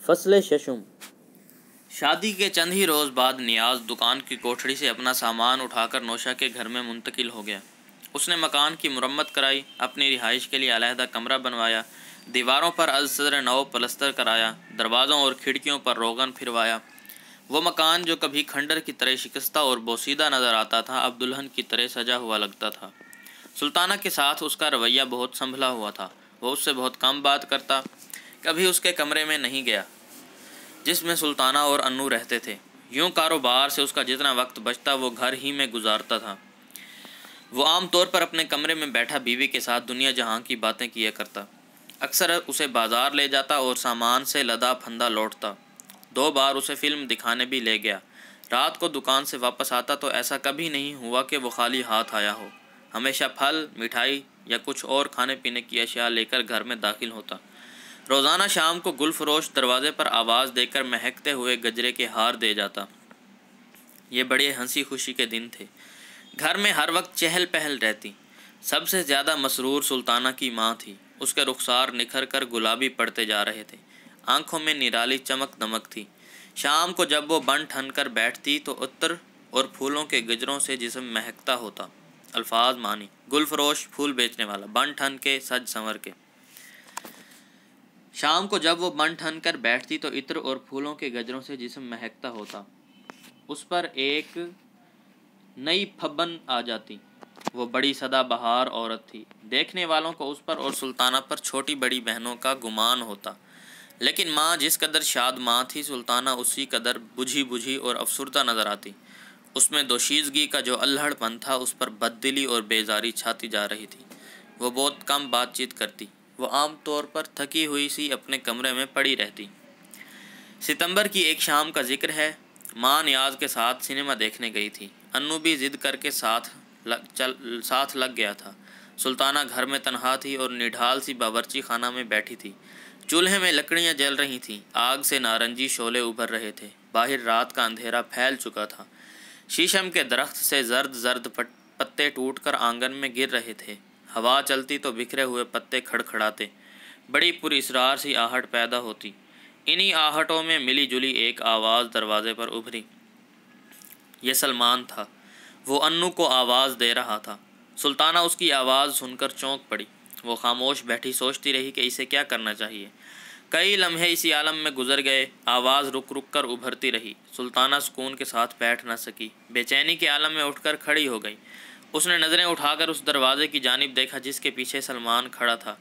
فصل ششم۔ شادی کے چند ہی روز بعد نیاز دکان کی کوٹھڑی سے اپنا سامان اٹھا کر نوشا کے گھر میں منتقل ہو گیا۔ اس نے مکان کی مرمت کرائی، اپنی رہائش کے لیے علیحدہ کمرہ بنوایا، دیواروں پر از صدر نو پلستر کرایا، دروازوں اور کھڑکیوں پر روغن پھروایا۔ وہ مکان جو کبھی کھنڈر کی طرح شکستہ اور بوسیدہ نظر آتا تھا، اب دلہن کی طرح سجا ہوا لگتا تھا۔ سلطانہ کے ساتھ اس کا رویہ بہت سنبھلا ہوا تھا۔ وہ اس سے بہت کم بات کرتا، کبھی اس کے کمرے میں نہیں گیا جس میں سلطانہ اور انو رہتے تھے۔ یوں کاروبار سے اس کا جتنا وقت بچتا وہ گھر ہی میں گزارتا تھا۔ وہ عام طور پر اپنے کمرے میں بیٹھا بیوی کے ساتھ دنیا جہاں کی باتیں کیا کرتا۔ اکثر اسے بازار لے جاتا اور سامان سے لدا پھندا لوٹتا۔ 2 بار اسے فلم دکھانے بھی لے گیا۔ رات کو دکان سے واپس آتا تو ایسا کبھی نہیں ہوا کہ وہ خالی ہاتھ آیا ہو۔ ہمیشہ پھل، مٹھائی یا کچھ اور کھانے پینے کی اشیاء لے کر گھر میں داخل ہوتا۔ روزانہ شام کو گل فروش دروازے پر آواز دے کر مہکتے ہوئے گجرے کے ہار دے جاتا۔ یہ بڑے ہنسی خوشی کے دن تھے۔ گھر میں ہر وقت چہل پہل رہتی۔ سب سے زیادہ مسرور سلطانہ کی ماں تھی۔ اس کے رخسار نکھر کر گلابی پڑتے جا رہے تھے، آنکھوں میں نرالی چمک دمک تھی۔ شام کو جب وہ بن ٹھن کر بیٹھتی تو عطر اور پھولوں کے گجروں سے جسم مہکتا ہوتا۔ الفاظ معنی: گل فروش، پھول بیچنے والا، بن ٹھن کے، سج سنور کے۔ شام کو جب وہ بن ٹھن کر بیٹھتی تو عطر اور پھولوں کے گجروں سے جسم مہکتا ہوتا۔ اس پر ایک نئی پھبن آ جاتی۔ وہ بڑی سدا بہار عورت تھی۔ دیکھنے والوں کو اس پر اور سلطانہ پر چھوٹی بڑی بہنوں کا گمان ہوتا، لیکن ماں جس قدر شاد ماں تھی، سلطانہ اسی قدر بجھی بجھی اور افسردہ نظر آتی۔ اس میں دوشیزگی کا جو اللہڑ پن تھا، اس پر بددلی اور بیزاری چھاتی جا رہی تھی۔ وہ بہت کم بات چیت کرتی۔ وہ عام طور پر تھکی ہوئی سی اپنے کمرے میں پڑی رہتی۔ ستمبر کی ایک شام کا ذکر ہے۔ ماں نیاز کے ساتھ سنیما دیکھنے گئی تھی۔ انو بھی ضد کر کے ساتھ لگ گیا تھا۔ سلطانہ گھر میں تنہا تھی اور نڈھال سی باورچی خانہ میں بیٹھی تھی۔ چولہے میں لکڑیاں جل رہی تھیں، آگ سے نارنجی شعلے ابھر رہے تھے۔ باہر رات کا اندھیرا پھیل چکا تھا۔ شیشم کے درخت سے زرد زرد پتے ٹوٹ کر آنگن میں گر رہے تھے۔ ہوا چلتی تو بکھرے ہوئے پتے کھڑکھڑاتے، بڑی پر اسرار سی آہٹ پیدا ہوتی۔ انہی آہٹوں میں ملی جلی ایک آواز دروازے پر ابھری۔ یہ سلمان تھا۔ وہ انو کو آواز دے رہا تھا۔ سلطانہ اس کی آواز سن کر چونک پڑی۔ وہ خاموش بیٹھی سوچتی رہی کہ اسے کیا کرنا چاہیے۔ کئی لمحے اسی عالم میں گزر گئے۔ آواز رک رک کر ابھرتی رہی۔ سلطانہ سکون کے ساتھ بیٹھ نہ سکی، بے چینی کے عالم میں اٹھ کر کھڑی ہو گئی۔ اس نے نظریں اٹھا کر اس دروازے کی جانب دیکھا جس کے پیچھے سلمان کھڑا تھا۔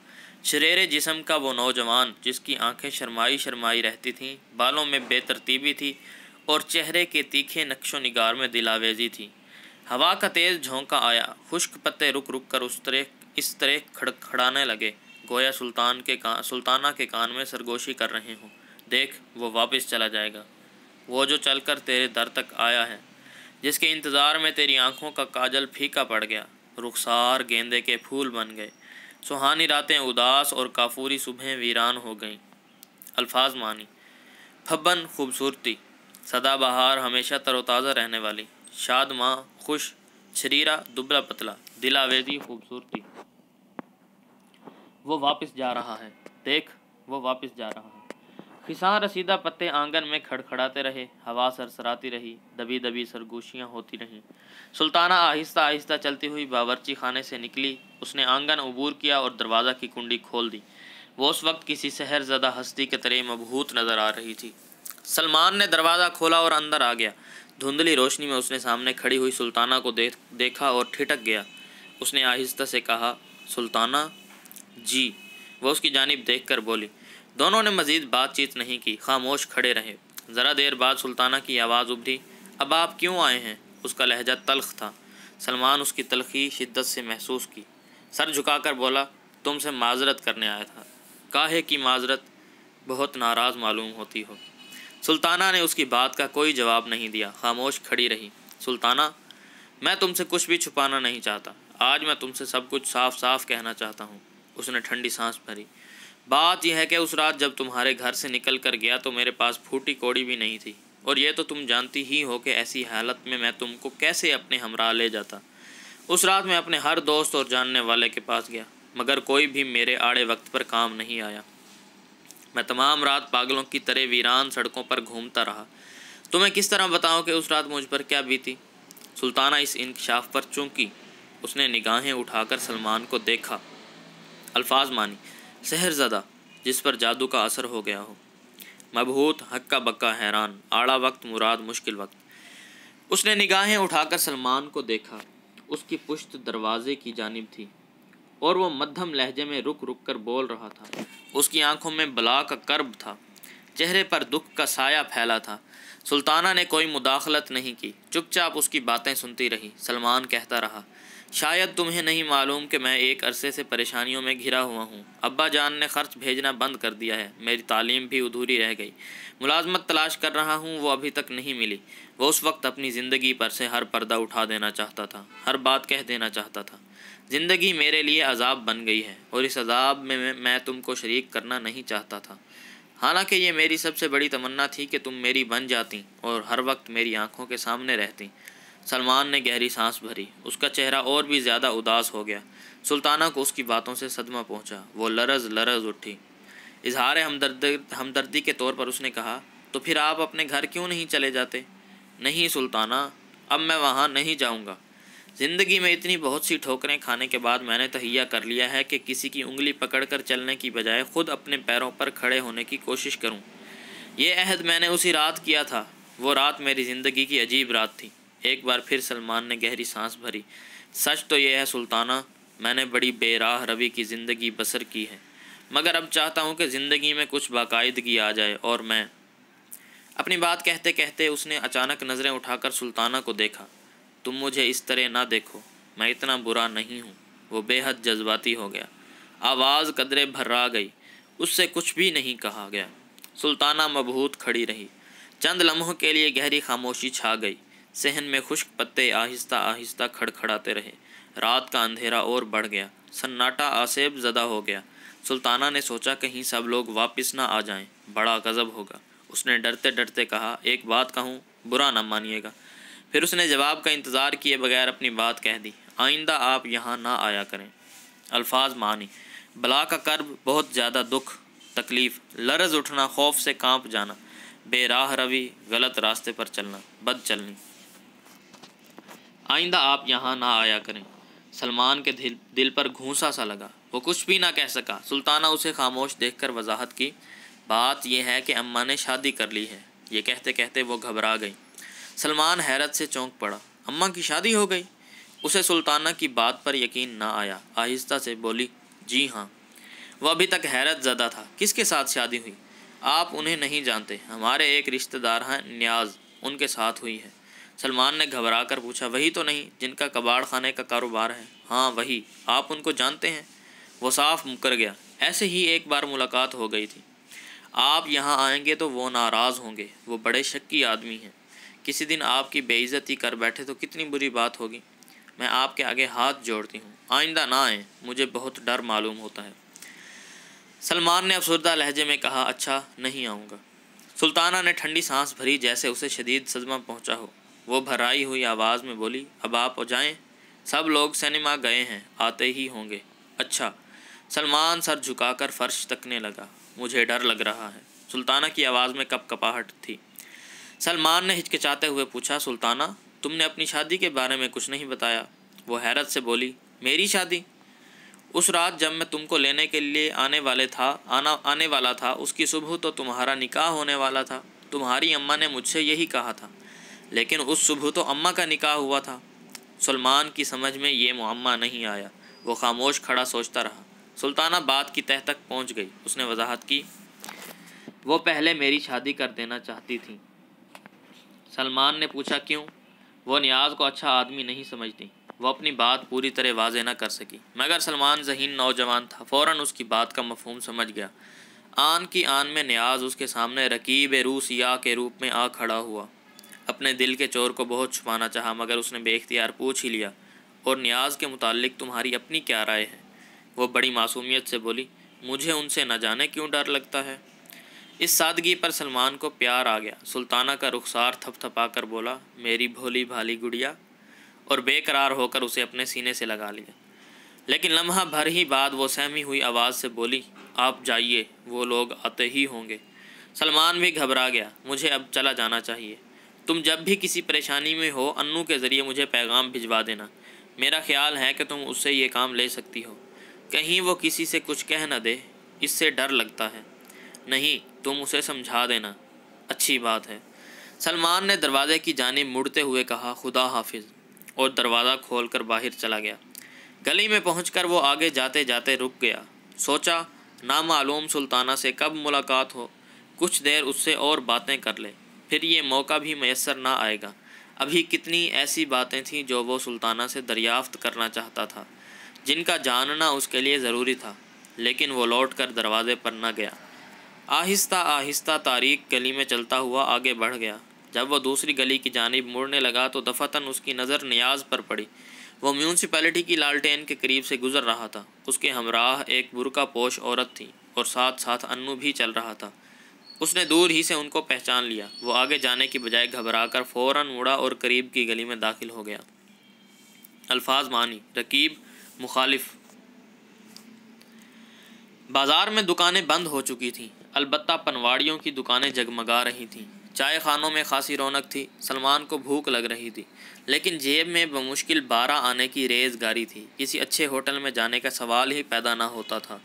شریرے جسم کا وہ نوجوان جس کی آنکھیں شرمائی شرمائی رہتی تھیں، بالوں میں بے ترتیبی تھی اور چہرے کے تیکھے نقش و نگار میں دل آویزی تھی۔ ہوا کا تیز جھونکا آیا، خشک پتے رک رک کر اس طرح کھڑکھڑانے لگے گویا سلطانہ کے کان میں سرگوشی کر رہے ہوں۔ دیکھ، وہ واپس چلا جائے گا، وہ جو چل کر تیرے در تک آیا ہے، جس کے انتظار میں تیری آنکھوں کا کاجل پھیکا پڑ گیا، رخسار گیندے کے پھول بن گئے، سہانی راتیں اداس اور کافوری صبحیں ویران ہو گئیں۔ الفاظ معنی: پھبن، خوبصورتی، سدا بہار، ہمیشہ تر و تازہ رہنے والی، شاد ماں، خوش، چھریرا، دبلا پتلا، دل آویزی، خوبصورتی۔ وہ واپس جا رہا ہے، دیکھ، وہ واپس جا رہا ہے۔ خزاں رسیدہ پتے آنگن میں کھڑکھڑاتے رہے، ہوا سرسراتی رہی، دبی دبی سرگوشیاں ہوتی رہیں۔ سلطانہ آہستہ آہستہ چلتی ہوئی باورچی خانے سے نکلی۔ اس نے آنگن عبور کیا اور دروازہ کی کنڈی کھول دی۔ وہ اس وقت کسی سحر زدہ ہستی کے طرح مبہوت نظر آ رہی تھی۔ سلمان نے دروازہ کھولا اور اندر آ گیا۔ دھندلی روشنی میں اس نے سامنے کھڑی ہوئی سلطانہ کو دیکھا اور ٹھٹک گیا۔ اس نے آہستہ سے کہا، سلطانہ جی۔ وہ اس کی جانب دیکھ کر بولی۔ دونوں نے مزید بات چیت نہیں کی، خاموش کھڑے رہے۔ ذرا دیر بعد سلطانہ کی آواز ابھری، اب آپ کیوں آئے ہیں؟ اس کا لہجہ تلخ تھا۔ سلمان اس کی تلخی شدت سے محسوس کی۔ سر جھکا کر بولا، تم سے معذرت کرنے آیا تھا۔ کاہے کی معذرت؟ بہت ناراض معلوم ہوتی ہو۔ سلطانہ نے اس کی بات کا کوئی جواب نہیں دیا، خاموش کھڑی رہی۔ سلطانہ، میں تم سے کچھ بھی چھپانا نہیں چاہتا۔ آج میں تم سے سب کچھ صاف صاف کہنا چاہتا ہوں۔ اس نے ٹھنڈی سانس بھری۔ بات یہ ہے کہ اس رات جب تمہارے گھر سے نکل کر گیا تو میرے پاس پھوٹی کوڑی بھی نہیں تھی، اور یہ تو تم جانتی ہی ہو کہ ایسی حالت میں تم کو کیسے اپنے ہمراہ لے جاتا۔ اس رات میں اپنے ہر دوست اور جاننے والے کے پاس گیا، مگر کوئی بھی میرے آڑے وقت پر کام نہیں آیا۔ میں تمام رات پاگلوں کی طرح ویران سڑکوں پر گھومتا رہا۔ تمہیں کس طرح بتاؤں کہ اس رات مجھ پر کیا بیتی؟ سلطانہ اس انکشاف پر چونکی۔ اس نے نگاہیں اٹھا کر سلمان کو دیکھا۔ الفاظ مانی: سحر زدہ جس پر جادو کا اثر ہو گیا ہو، مبہوت، ہکا بکا، حیران، آڑا وقت مراد مشکل وقت۔ اس نے نگاہیں اٹھا کر سلمان کو دیکھا۔ اس کی پشت دروازے کی جانب تھی اور وہ مدھم لہجے میں رک رک کر بول رہا تھا۔ اس کی آنکھوں میں بلا کا کرب تھا، چہرے پر دکھ کا سایہ پھیلا تھا۔ سلطانہ نے کوئی مداخلت نہیں کی، چپ چاپ اس کی باتیں سنتی رہی۔ سلمان کہتا رہا: شاید تمہیں نہیں معلوم کہ میں ایک عرصے سے پریشانیوں میں گھرا ہوا ہوں۔ ابا جان نے خرچ بھیجنا بند کر دیا ہے، میری تعلیم بھی ادھوری رہ گئی۔ ملازمت تلاش کر رہا ہوں، وہ ابھی تک نہیں ملی۔ وہ اس وقت اپنی زندگی پر سے ہر پردہ اٹھا دینا چاہتا تھا، ہر بات کہہ دینا چاہتا تھا۔ زندگی میرے لیے عذاب بن گئی ہے اور اس عذاب میں تم کو شریک کرنا نہیں چاہتا تھا، حالانکہ یہ میری سب سے بڑی تمنا تھی کہ تم میری بن جاتیں اور ہر وقت میری آنکھوں کے سامنے رہتیں۔ سلمان نے گہری سانس بھری۔ اس کا چہرہ اور بھی زیادہ اداس ہو گیا۔ سلطانہ کو اس کی باتوں سے صدمہ پہنچا۔ وہ لرز اٹھی۔ اظہار ہمدردی کے طور پر اس نے کہا: تو پھر آپ اپنے گھر کیوں نہیں چلے جاتے؟ نہیں سلطانہ، اب میں وہاں نہیں جاؤں گا۔ زندگی میں اتنی بہت سی ٹھوکریں کھانے کے بعد میں نے تہیہ کر لیا ہے کہ کسی کی انگلی پکڑ کر چلنے کی بجائے خود اپنے پیروں پر کھڑے ہونے کی کوشش کروں۔ یہ عہد میں نے اسی رات کیا تھا۔ وہ رات میری زندگی کی عجیب رات تھی۔ ایک بار پھر سلمان نے گہری سانس بھری۔ سچ تو یہ ہے سلطانہ، میں نے بڑی بے راہ روی کی زندگی بسر کی ہے، مگر اب چاہتا ہوں کہ زندگی میں کچھ باقاعدگی آ جائے اور میں… اپنی بات کہتے کہتے اس نے اچانک نظریں اٹھا کر سلطانہ کو دیکھا۔ تم مجھے اس طرح نہ دیکھو، میں اتنا برا نہیں ہوں۔ وہ بے حد جذباتی ہو گیا۔ آواز قدرے بھرا گئی۔ اس سے کچھ بھی نہیں کہا گیا۔ سلطانہ مبہوت کھڑی رہی۔ چند لمحوں کے لیے گہری خاموشی چھا گئی۔ صحن میں خشک پتے آہستہ آہستہ کھڑکھڑاتے رہے۔ رات کا اندھیرا اور بڑھ گیا۔ سناٹا آسیب زدہ ہو گیا۔ سلطانہ نے سوچا کہیں سب لوگ واپس نہ آ جائیں، بڑا غضب ہوگا۔ اس نے ڈرتے ڈرتے کہا: ایک بات کہوں، برا نہ مانیے گا۔ پھر اس نے جواب کا انتظار کیے بغیر اپنی بات کہہ دی: آئندہ آپ یہاں نہ آیا کریں۔ الفاظ معنی: بلا کا کرب، بہت زیادہ دکھ، تکلیف، لرز اٹھنا، خوف سے کانپ جانا، بے راہ روی، غلط راستے پر چلنا، بد چلنی۔ آئندہ آپ یہاں نہ آیا کریں۔ سلمان کے دل پر گھونسا سا لگا۔ وہ کچھ بھی نہ کہہ سکا۔ سلطانہ اسے خاموش دیکھ کر وضاحت کی: بات یہ ہے کہ اماں نے شادی کر لی ہے۔ یہ کہتے کہتے وہ گھبرا گئی۔ سلمان حیرت سے چونک پڑا۔ اماں کی شادی ہو گئی؟ اسے سلطانہ کی بات پر یقین نہ آیا۔ آہستہ سے بولی: جی ہاں۔ وہ ابھی تک حیرت زدہ تھا۔ کس کے ساتھ شادی ہوئی؟ آپ انہیں نہیں جانتے، ہمارے ایک رشتہ دار ہیں نیاز، ان کے ساتھ ہوئی ہے۔ سلمان نے گھبرا کر پوچھا: وہی تو نہیں جن کا کباڑ خانے کا کاروبار ہے؟ ہاں وہی۔ آپ ان کو جانتے ہیں؟ وہ صاف مکر گیا۔ ایسے ہی ایک بار ملاقات ہو گئی تھی۔ آپ یہاں آئیں گے تو وہ ناراض ہوں گے، وہ بڑے شکی آدمی ہیں۔ کسی دن آپ کی بے عزتی کر بیٹھے تو کتنی بری بات ہوگی۔ میں آپ کے آگے ہاتھ جوڑتی ہوں، آئندہ نہ آئیں، مجھے بہت ڈر معلوم ہوتا ہے۔ سلمان نے افسردہ لہجے میں کہا: اچھا، نہیں آؤں گا۔ سلطانہ نے ٹھنڈی سانس بھری جیسے اسے شدید صدمہ پہنچا ہو۔ وہ بھرائی ہوئی آواز میں بولی: اب آپ جائیں، سب لوگ سینما گئے ہیں، آتے ہی ہوں گے۔ اچھا۔ سلمان سر جھکا کر فرش تکنے لگا۔ مجھے ڈر لگ رہا ہے۔ سلطانہ کی آواز میں کپ کپاہٹ تھی۔ سلمان نے ہچکچاتے ہوئے پوچھا: سلطانہ، تم نے اپنی شادی کے بارے میں کچھ نہیں بتایا؟ وہ حیرت سے بولی: میری شادی؟ اس رات جب میں تم کو لینے کے لیے آنے والا تھا، اس کی صبح تو تمہارا نکاح ہونے والا تھا۔ تمہاری اماں نے مجھ سے یہی کہا تھا، لیکن اس صبح تو اماں کا نکاح ہوا تھا۔ سلمان کی سمجھ میں یہ معمہ نہیں آیا۔ وہ خاموش کھڑا سوچتا رہا۔ سلطانہ بات کی تہہ تک پہنچ گئی۔ اس نے وضاحت کی: وہ پہلے میری شادی کر دینا چاہتی تھیں۔ سلمان نے پوچھا: کیوں؟ وہ نیاز کو اچھا آدمی نہیں سمجھتی۔ وہ اپنی بات پوری طرح واضح نہ کر سکی، مگر سلمان ذہین نوجوان تھا، فوراً اس کی بات کا مفہوم سمجھ گیا۔ آن کی آن میں نیاز اس کے سامنے رکیب روح سیاہ کے روپ میں آ کھڑا ہوا۔ اپنے دل کے چور کو بہت چھپانا چاہا، مگر اس نے بے اختیار پوچھ ہی لیا: اور نیاز کے متعلق تمہاری اپنی کیا رائے ہے؟ وہ بڑی معصومیت سے بولی: مجھے ان سے نہ جانے کیوں ڈر لگتا ہے۔ اس سادگی پر سلمان کو پیار آ گیا۔ سلطانہ کا رخسار تھپ تھپا کر بولا: میری بھولی بھالی گڑیا، اور بے قرار ہو کر اسے اپنے سینے سے لگا لیا۔ لیکن لمحہ بھر ہی بعد وہ سہمی ہوئی آواز سے بولی، آپ جائیے، وہ لوگ آتے ہی ہوں گے۔ سلمان بھی گھبرا گیا۔ مجھے اب چلا جانا چاہیے۔ تم جب بھی کسی پریشانی میں ہو انو کے ذریعے مجھے پیغام بھجوا دینا۔ میرا خیال ہے کہ تم اس سے یہ کام لے سکتی ہو۔ کہیں وہ کسی سے کچھ کہہ نہ دے، اس سے ڈر لگتا ہے۔ نہیں، تم اسے سمجھا دینا۔ اچھی بات ہے۔ سلمان نے دروازے کی جانب مڑتے ہوئے کہا، خدا حافظ، اور دروازہ کھول کر باہر چلا گیا۔ گلی میں پہنچ کر وہ آگے جاتے جاتے رک گیا۔ سوچا، نامعلوم سلطانہ سے کب ملاقات ہو، کچھ دیر اس سے اور باتیں کر لے، پھر یہ موقع بھی میسر نہ آئے گا۔ ابھی کتنی ایسی باتیں تھیں جو وہ سلطانہ سے دریافت کرنا چاہتا تھا، جن کا جاننا اس کے لیے ضروری تھا، لیکن وہ لوٹ کر دروازے پر نہ گیا۔ آہستہ آہستہ تاریک گلی میں چلتا ہوا آگے بڑھ گیا۔ جب وہ دوسری گلی کی جانب مڑنے لگا تو دفعتاً اس کی نظر نیاز پر پڑی۔ وہ میونسپلٹی کی لالٹین کے قریب سے گزر رہا تھا۔ اس کے ہمراہ ایک برقع پوش عورت تھی اور ساتھ ساتھ انو بھی چل رہا تھا۔ اس نے دور ہی سے ان کو پہچان لیا۔ وہ آگے جانے کی بجائے گھبرا کر فوراً مڑا اور قریب کی گلی میں داخل ہو گیا۔ الفاظ معنی: رقیب، مخالف۔ بازار میں دکانیں بند ہو چکی تھیں، البتہ پنواڑیوں کی دکانیں جگمگا رہی تھیں۔ چائے خانوں میں خاصی رونق تھی۔ سلمان کو بھوک لگ رہی تھی، لیکن جیب میں بمشکل 12 آنے کی ریز گاری تھی۔ کسی اچھے ہوٹل میں جانے کا سوال ہی پیدا نہ ہوتا تھا۔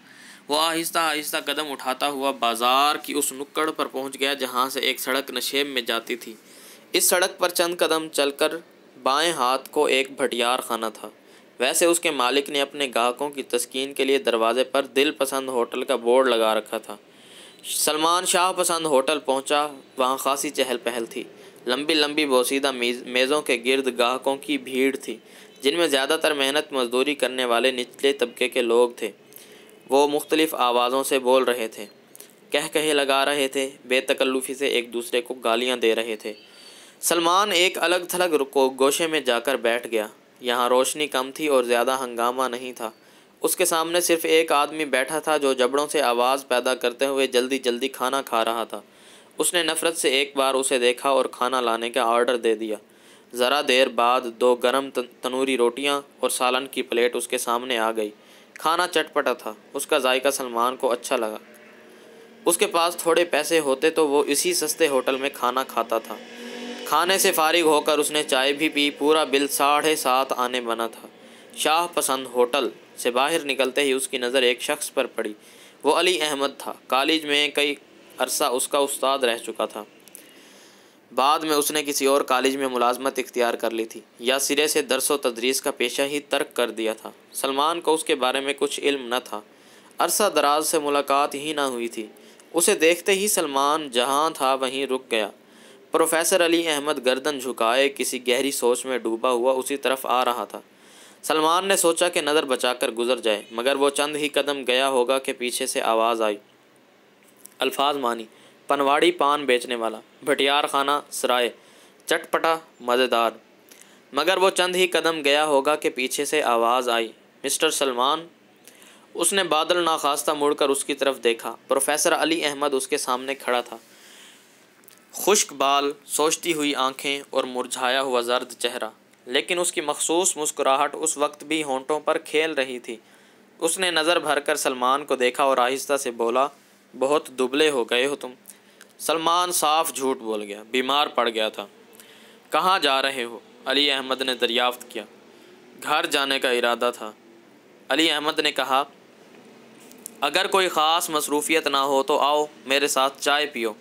وہ آہستہ آہستہ قدم اٹھاتا ہوا بازار کی اس نکڑ پر پہنچ گیا جہاں سے ایک سڑک نشیب میں جاتی تھی۔ اس سڑک پر چند قدم چل کر بائیں ہاتھ کو ایک بھٹیار خانہ تھا۔ ویسے اس کے مالک نے اپنے گاہکوں کی تسکین کے لیے دروازے پر دل پسند ہوٹل کا بورڈ لگا رکھا تھا۔ سلمان شاہ پسند ہوٹل پہنچا۔ وہاں خاصی چہل پہل تھی۔ لمبی لمبی بوسیدہ میزوں کے گرد گاہکوں کی بھیڑ تھی، جن میں زیادہ تر محنت مزدوری کرنے والے نچلے طبقے کے لوگ تھے۔ وہ مختلف آوازوں سے بول رہے تھے، کہے لگا رہے تھے، بے تکلفی سے ایک دوسرے کو گالیاں دے رہے تھے۔ سلمان ایک الگ تھلگ گوشے میں جا کر بیٹھ گیا۔ یہاں روشنی کم تھی اور زیادہ ہنگامہ نہیں تھا۔ اس کے سامنے صرف ایک آدمی بیٹھا تھا جو جبڑوں سے آواز پیدا کرتے ہوئے جلدی جلدی کھانا کھا رہا تھا۔ اس نے نفرت سے ایک بار اسے دیکھا اور کھانا لانے کا آرڈر دے دیا۔ ذرا دیر بعد 2 گرم تنوری روٹیاں اور سالن کی پلیٹ اس کے سامنے آ گئی۔ کھانا چٹپٹا تھا۔ اس کا ذائقہ سلمان کو اچھا لگا۔ اس کے پاس تھوڑے پیسے ہوتے تو وہ اسی سستے ہوٹل میں کھانا کھاتا تھا۔ کھانے سے فارغ ہو کر اس نے چائے بھی پی۔ پورا بل 7.5 آنے بنا تھا۔ شاہ پسند ہوٹل سے باہر نکلتے ہی اس کی نظر ایک شخص پر پڑی۔ وہ علی احمد تھا۔ کالج میں کئی عرصہ اس کا استاد رہ چکا تھا۔ بعد میں اس نے کسی اور کالج میں ملازمت اختیار کر لی تھی، یا سرے سے درس و تدریس کا پیشہ ہی ترک کر دیا تھا۔ سلمان کو اس کے بارے میں کچھ علم نہ تھا۔ عرصہ دراز سے ملاقات ہی نہ ہوئی تھی۔ اسے دیکھتے ہی سلمان جہاں تھا وہیں رک گیا۔ پروفیسر علی احمد گردن جھکائے کسی گہری سوچ میں ڈوبا ہوا اسی طرف آ رہا تھا۔ سلمان نے سوچا کہ نظر بچا کر گزر جائے، مگر وہ چند ہی قدم گیا ہوگا کہ پیچھے سے آواز آئی۔ الفاظ معنی: پنواڑی پان بیچنے والا، بھٹیار خانہ سرائے، چٹپٹا، مزیدار۔ مگر وہ چند ہی قدم گیا ہوگا کہ پیچھے سے آواز آئی، مسٹر سلمان۔ اس نے بادل ناخواستہ مڑ کر اس کی طرف دیکھا۔ پروفیسر علی احمد اس کے سامنے کھڑا تھا۔ خشک بال، سوچتی ہوئی آنکھیں اور مرجھایا ہوا زرد چہرہ، لیکن اس کی مخصوص مسکراہٹ اس وقت بھی ہونٹوں پر کھیل رہی تھی۔ اس نے نظر بھر کر سلمان کو دیکھا اور آہستہ سے بولا، بہت دبلے ہو گئے ہو تم۔ سلمان صاف جھوٹ بول گیا، بیمار پڑ گیا تھا۔ کہاں جا رہے ہو؟ علی احمد نے دریافت کیا۔ گھر جانے کا ارادہ تھا۔ علی احمد نے کہا، اگر کوئی خاص مصروفیت نہ ہو تو آؤ میرے ساتھ چائے پیو۔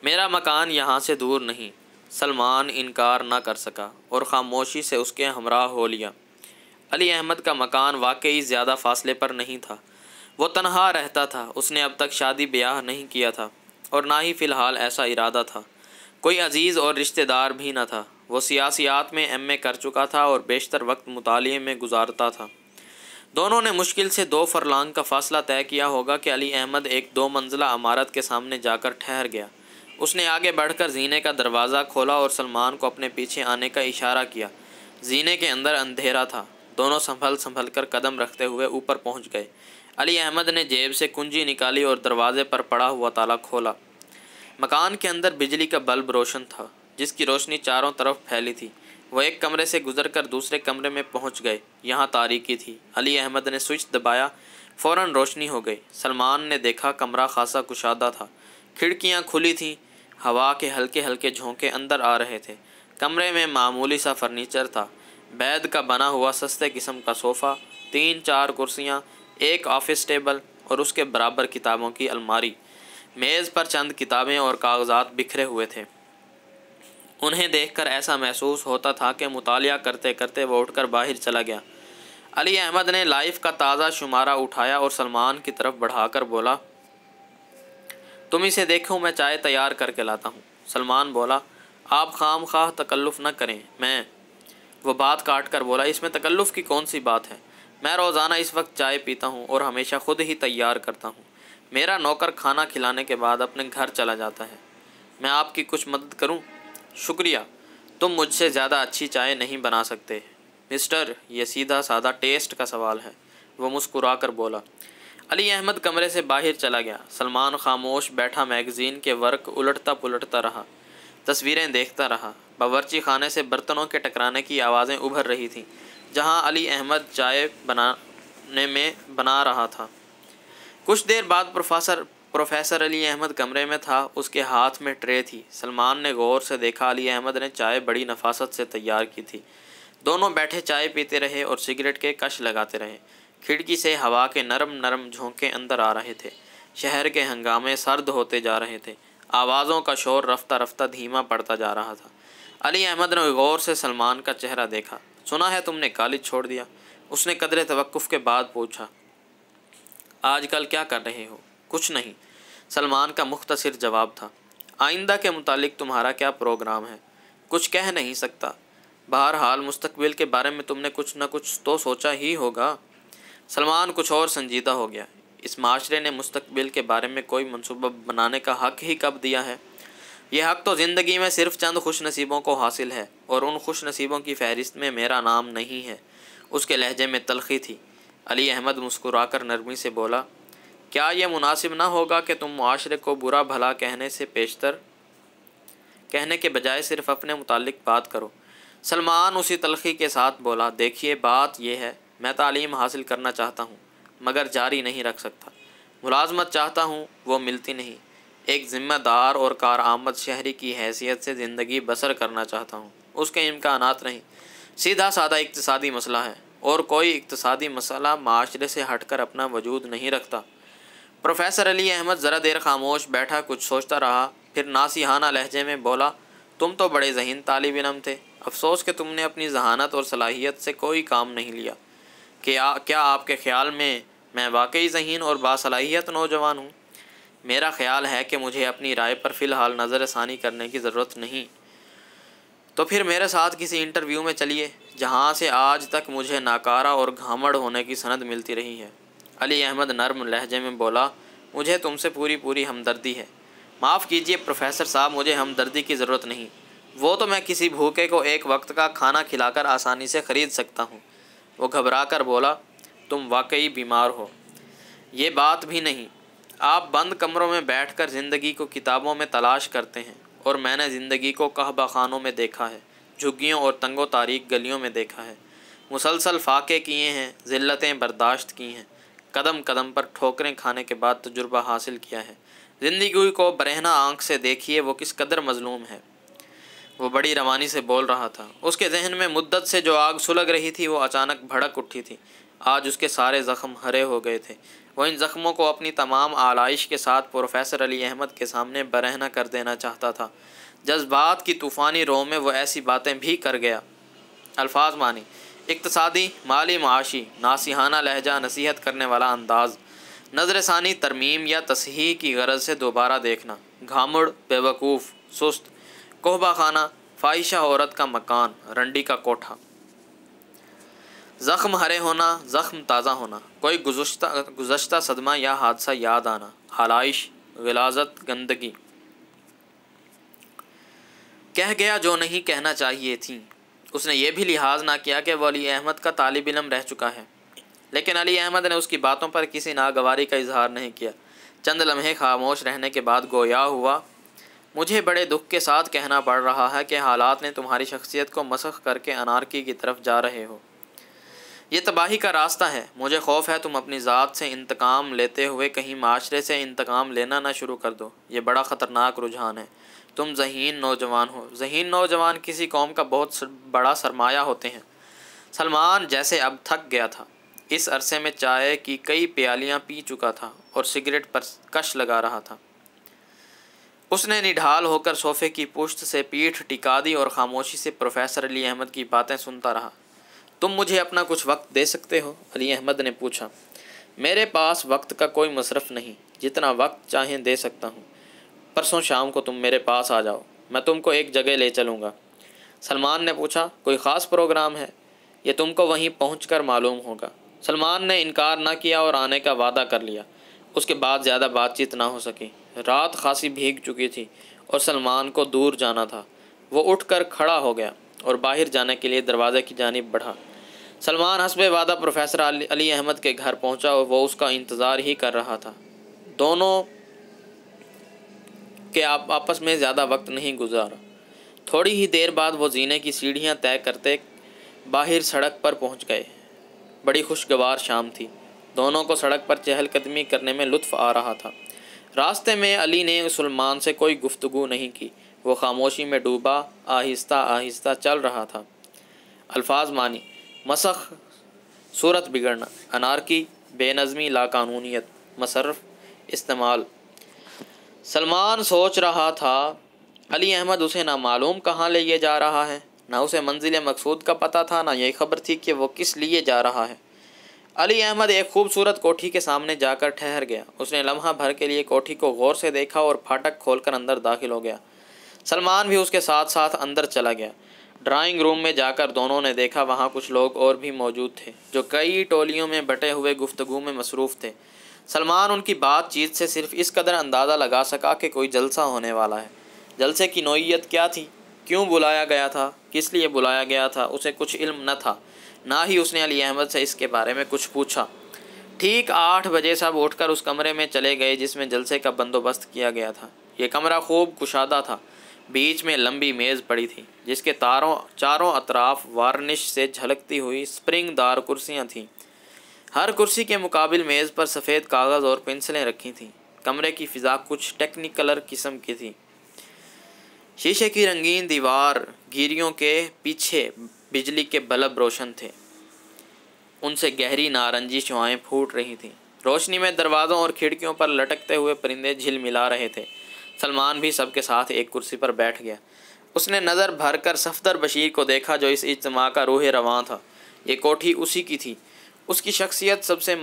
میرا مکان یہاں سے دور نہیں۔ سلمان انکار نہ کر سکا اور خاموشی سے اس کے ہمراہ ہو لیا۔ علی احمد کا مکان واقعی زیادہ فاصلے پر نہیں تھا۔ وہ تنہا رہتا تھا۔ اس نے اب تک شادی بیاہ نہیں کیا تھا اور نہ ہی فی الحال ایسا ارادہ تھا۔ کوئی عزیز اور رشتہ دار بھی نہ تھا۔ وہ سیاسیات میں ایم اے کر چکا تھا اور بیشتر وقت مطالعے میں گزارتا تھا۔ دونوں نے مشکل سے 2 فرلانگ کا فاصلہ طے کیا ہوگا کہ علی احمد ایک 2 منزلہ عمارت کے سامنے جا کر ٹھہر گیا۔ اس نے آگے بڑھ کر زینے کا دروازہ کھولا اور سلمان کو اپنے پیچھے آنے کا اشارہ کیا۔ زینے کے اندر اندھیرا تھا۔ دونوں سنبھل کر قدم رکھتے ہوئے اوپر پہنچ گئے۔ علی احمد نے جیب سے کنجی نکالی اور دروازے پر پڑا ہوا تالا کھولا۔ مکان کے اندر بجلی کا بلب روشن تھا، جس کی روشنی چاروں طرف پھیلی تھی۔ وہ ایک کمرے سے گزر کر دوسرے کمرے میں پہنچ گئے۔ یہاں تاریکی تھی۔ علی احمد نے سوئچ دبایا، فوراً روشنی ہو گئی۔ سلمان نے دیکھا کمرہ خاصا کشادہ تھا، کھڑکیاں کھلی تھیں، ہوا کے ہلکے ہلکے جھونکے اندر آ رہے تھے۔ کمرے میں معمولی سا فرنیچر تھا، بیڈ کا بنا ہوا سستے قسم کا صوفہ، 3-4 کرسیاں، ایک آفس ٹیبل اور اس کے برابر کتابوں کی الماری۔ میز پر چند کتابیں اور کاغذات بکھرے ہوئے تھے۔ انہیں دیکھ کر ایسا محسوس ہوتا تھا کہ مطالعہ کرتے کرتے وہ اٹھ کر باہر چلا گیا۔ علی احمد نے لائف کا تازہ شمارہ اٹھایا اور سلمان کی طرف بڑھا کر بولا، تم اسے دیکھو، میں چائے تیار کر کے لاتا ہوں۔ سلمان بولا، آپ خام خواہ تکلف نہ کریں، وہ بات کاٹ کر بولا، اس میں تکلف کی کون سی بات ہے؟ میں روزانہ اس وقت چائے پیتا ہوں اور ہمیشہ خود ہی تیار کرتا ہوں۔ میرا نوکر کھانا کھلانے کے بعد اپنے گھر چلا جاتا ہے۔ میں آپ کی کچھ مدد کروں؟ شکریہ، تم مجھ سے زیادہ اچھی چائے نہیں بنا سکتے مسٹر، یہ سیدھا سادہ ٹیسٹ کا سوال ہے، وہ مسکرا کر بولا۔ علی احمد کمرے سے باہر چلا گیا۔ سلمان خاموش بیٹھا میگزین کے ورق الٹتا پلٹتا رہا، تصویریں دیکھتا رہا۔ باورچی خانے سے برتنوں کے ٹکرانے کی آوازیں ابھر رہی تھیں، جہاں علی احمد چائے بنا رہا تھا۔ کچھ دیر بعد پروفیسر علی احمد کمرے میں تھا، اس کے ہاتھ میں ٹرے تھی۔ سلمان نے غور سے دیکھا، علی احمد نے چائے بڑی نفاست سے تیار کی تھی۔ دونوں بیٹھے چائے پیتے رہے اور سگریٹ کے کش لگاتے رہے۔ کھڑکی سے ہوا کے نرم نرم جھونکے اندر آ رہے تھے۔ شہر کے ہنگامے سرد ہوتے جا رہے تھے، آوازوں کا شور رفتہ رفتہ دھیما پڑتا جا رہا تھا۔ علی احمد نے غور سے سلمان کا چہرہ دیکھا۔ سنا ہے تم نے کالج چھوڑ دیا؟ اس نے قدرے توقف کے بعد پوچھا۔ آج کل کیا کر رہے ہو؟ کچھ نہیں، سلمان کا مختصر جواب تھا۔ آئندہ کے متعلق تمہارا کیا پروگرام ہے؟ کچھ کہہ نہیں سکتا۔ بہرحال مستقبل کے بارے میں تم نے کچھ نہ کچھ تو سوچا ہی ہوگا۔ سلمان کچھ اور سنجیدہ ہو گیا۔ اس معاشرے نے مستقبل کے بارے میں کوئی منصوبہ بنانے کا حق ہی کب دیا ہے؟ یہ حق تو زندگی میں صرف چند خوش نصیبوں کو حاصل ہے، اور ان خوش نصیبوں کی فہرست میں میرا نام نہیں ہے۔ اس کے لہجے میں تلخی تھی۔ علی احمد مسکرا کر نرمی سے بولا، کیا یہ مناسب نہ ہوگا کہ تم معاشرے کو برا بھلا کہنے کے بجائے صرف اپنے متعلق بات کرو؟ سلمان اسی تلخی کے ساتھ بولا، دیکھیے بات یہ ہے، میں تعلیم حاصل کرنا چاہتا ہوں مگر جاری نہیں رکھ سکتا۔ ملازمت چاہتا ہوں، وہ ملتی نہیں۔ ایک ذمہ دار اور کارآمد شہری کی حیثیت سے زندگی بسر کرنا چاہتا ہوں، اس کے امکانات نہیں۔ سیدھا سادہ اقتصادی مسئلہ ہے، اور کوئی اقتصادی مسئلہ معاشرے سے ہٹ کر اپنا وجود نہیں رکھتا۔ پروفیسر علی احمد ذرا دیر خاموش بیٹھا، کچھ سوچتا رہا، پھر ناصحانہ لہجے میں بولا، تم تو بڑے ذہین طالب علم تھے، افسوس کہ تم نے اپنی ذہانت اور صلاحیت سے کوئی کام نہیں لیا۔ کیا آپ کے خیال میں واقعی ذہین اور باصلاحیت نوجوان ہوں؟ میرا خیال ہے کہ مجھے اپنی رائے پر فی الحال نظر ثانی کرنے کی ضرورت نہیں۔ تو پھر میرے ساتھ کسی انٹرویو میں چلیے، جہاں سے آج تک مجھے ناکارہ اور گھامڑ ہونے کی سند ملتی رہی ہے۔ علی احمد نرم لہجے میں بولا، مجھے تم سے پوری ہمدردی ہے۔ معاف کیجیے پروفیسر صاحب، مجھے ہمدردی کی ضرورت نہیں، وہ تو میں کسی بھوکے کو ایک وقت کا کھانا کھلا کر آسانی سے خرید سکتا ہوں۔ وہ گھبرا کر بولا، تم واقعی بیمار ہو؟ یہ بات بھی نہیں، آپ بند کمروں میں بیٹھ کر زندگی کو کتابوں میں تلاش کرتے ہیں، اور میں نے زندگی کو قہبہ خانوں میں دیکھا ہے، جھگیوں اور تنگ و تاریک گلیوں میں دیکھا ہے، مسلسل فاقے کیے ہیں، ذلتیں برداشت کی ہیں، قدم قدم پر ٹھوکریں کھانے کے بعد تجربہ حاصل کیا ہے۔ زندگی کو برہنہ آنکھ سے دیکھیے، وہ کس قدر مظلوم ہے۔ وہ بڑی روانی سے بول رہا تھا۔ اس کے ذہن میں مدت سے جو آگ سلگ رہی تھی وہ اچانک بھڑک اٹھی تھی۔ آج اس کے سارے زخم ہرے ہو گئے تھے۔ وہ ان زخموں کو اپنی تمام آلائش کے ساتھ پروفیسر علی احمد کے سامنے برہنہ کر دینا چاہتا تھا۔ جذبات کی طوفانی رو میں وہ ایسی باتیں بھی کر گیا۔ الفاظ مانی، اقتصادی، مالی، معاشی، ناصحانہ لہجہ، نصیحت کرنے والا انداز، نظر ثانی، ترمیم یا تصحیح کی غرض سے دوبارہ دیکھنا، گھامڑ، بیوقوف، سست، قہبہ خانہ، فاحشہ عورت کا مکان، رنڈی کا کوٹھا، زخم ہرے ہونا، زخم تازہ ہونا، کوئی گزشتہ صدمہ یا حادثہ یاد آنا، آلائش، غلاظت، گندگی، کہہ گیا جو نہیں کہنا چاہیے تھیں۔ اس نے یہ بھی لحاظ نہ کیا کہ وہ علی احمد کا طالب علم رہ چکا ہے، لیکن علی احمد نے اس کی باتوں پر کسی ناگواری کا اظہار نہیں کیا۔ چند لمحے خاموش رہنے کے بعد گویا ہوا، مجھے بڑے دکھ کے ساتھ کہنا پڑ رہا ہے کہ حالات نے تمہاری شخصیت کو مسخ کر کے انارکی کی طرف جا رہے ہو۔ یہ تباہی کا راستہ ہے۔ مجھے خوف ہے تم اپنی ذات سے انتقام لیتے ہوئے کہیں معاشرے سے انتقام لینا نہ شروع کر دو۔ یہ بڑا خطرناک رجحان ہے۔ تم ذہین نوجوان ہو۔ ذہین نوجوان کسی قوم کا بہت بڑا سرمایہ ہوتے ہیں۔ سلمان جیسے اب تھک گیا تھا۔ اس عرصے میں چائے کی کئی پیالیاں پی چکا تھا اور سگریٹ پر کش لگا رہا تھا۔ اس نے نڈھال ہو کر صوفے کی پشت سے پیٹھ ٹکا دی اور خاموشی سے پروفیسر علی احمد کی باتیں سنتا رہا۔ تم مجھے اپنا کچھ وقت دے سکتے ہو؟ علی احمد نے پوچھا۔ میرے پاس وقت کا کوئی مصرف نہیں، جتنا وقت چاہیں دے سکتا ہوں۔ پرسوں شام کو تم میرے پاس آ جاؤ، میں تم کو ایک جگہ لے چلوں گا۔ سلمان نے پوچھا، کوئی خاص پروگرام ہے؟ یہ تم کو وہیں پہنچ کر معلوم ہوگا۔ سلمان نے انکار نہ کیا اور آنے کا وعدہ کر لیا۔ اس کے بعد زیادہ بات چیت نہ ہو سکی۔ رات خاصی بھیگ چکی تھی اور سلمان کو دور جانا تھا۔ وہ اٹھ کر کھڑا ہو گیا اور باہر جانے کے لیے دروازے کی جانب بڑھا۔ سلمان حسب وعدہ پروفیسر علی احمد کے گھر پہنچا اور وہ اس کا انتظار ہی کر رہا تھا۔ دونوں کے آپس میں زیادہ وقت نہیں گزارا۔ تھوڑی ہی دیر بعد وہ زینے کی سیڑھیاں طے کرتے باہر سڑک پر پہنچ گئے۔ بڑی خوشگوار شام تھی۔ دونوں کو سڑک پر چہل قدمی کرنے میں لطف آ رہا تھا۔ راستے میں علی نے سلمان سے کوئی گفتگو نہیں کی۔ وہ خاموشی میں ڈوبا آہستہ آہستہ چل رہا تھا۔ الفاظ معنی: مسخ، صورت بگڑنا، انارکی، بے نظمی، لاقانونیت، مصرف، استعمال۔ سلمان سوچ رہا تھا، علی احمد اسے نہ معلوم کہاں لے جا رہا ہے، نہ اسے منزل مقصود کا پتہ تھا، نہ یہ خبر تھی کہ وہ کس لیے جا رہا ہے۔ علی احمد ایک خوبصورت کوٹھی کے سامنے جا کر ٹھہر گیا۔ اس نے لمحہ بھر کے لیے کوٹھی کو غور سے دیکھا اور پھاٹک کھول کر اندر داخل ہو گیا۔ سلمان بھی اس کے ساتھ ساتھ اندر چلا گیا۔ ڈرائنگ روم میں جا کر دونوں نے دیکھا وہاں کچھ لوگ اور بھی موجود تھے جو کئی ٹولیوں میں بٹے ہوئے گفتگو میں مصروف تھے۔ سلمان ان کی بات چیت سے صرف اس قدر اندازہ لگا سکا کہ کوئی جلسہ ہونے والا ہے۔ جلسے کی نوعیت کیا تھی، کیوں بلایا گیا تھا، کس لیے بلایا گیا تھا، اسے کچھ علم نہ تھا۔ نہ ہی اس نے علی احمد سے اس کے بارے میں کچھ پوچھا۔ ٹھیک 8 بجے سب اٹھ کر اس کمرے میں چلے گئے جس میں جلسے کا بندوبست کیا گیا تھا۔ یہ کمرہ خوب کشادہ تھا۔ بیچ میں لمبی میز پڑی تھی جس کے چاروں اطراف وارنش سے جھلکتی ہوئی سپرنگ دار کرسیاں تھیں۔ ہر کرسی کے مقابل میز پر سفید کاغذ اور پنسلیں رکھی تھیں۔ کمرے کی فضا کچھ ٹیکنیکلر قسم کی تھی۔ شیشے کی رنگین دیوار گیریوں کے پیچھے بجلی کے بلب روشن تھے۔ ان سے گہری نارنجی شعاعیں پھوٹ رہی تھیں۔ روشنی میں دروازوں اور کھڑکیوں پر لٹکتے ہوئے پرندے جھل ملا رہے تھے۔ سلمان بھی سب کے ساتھ ایک کرسی پر بیٹھ گیا۔ اس نے نظر بھر کر صفدر بشیر کو دیکھا جو اس اجتماع کا روح رواں تھا۔ یہ کوٹھی اسی کی تھی۔ اس کی شخصیت سب سے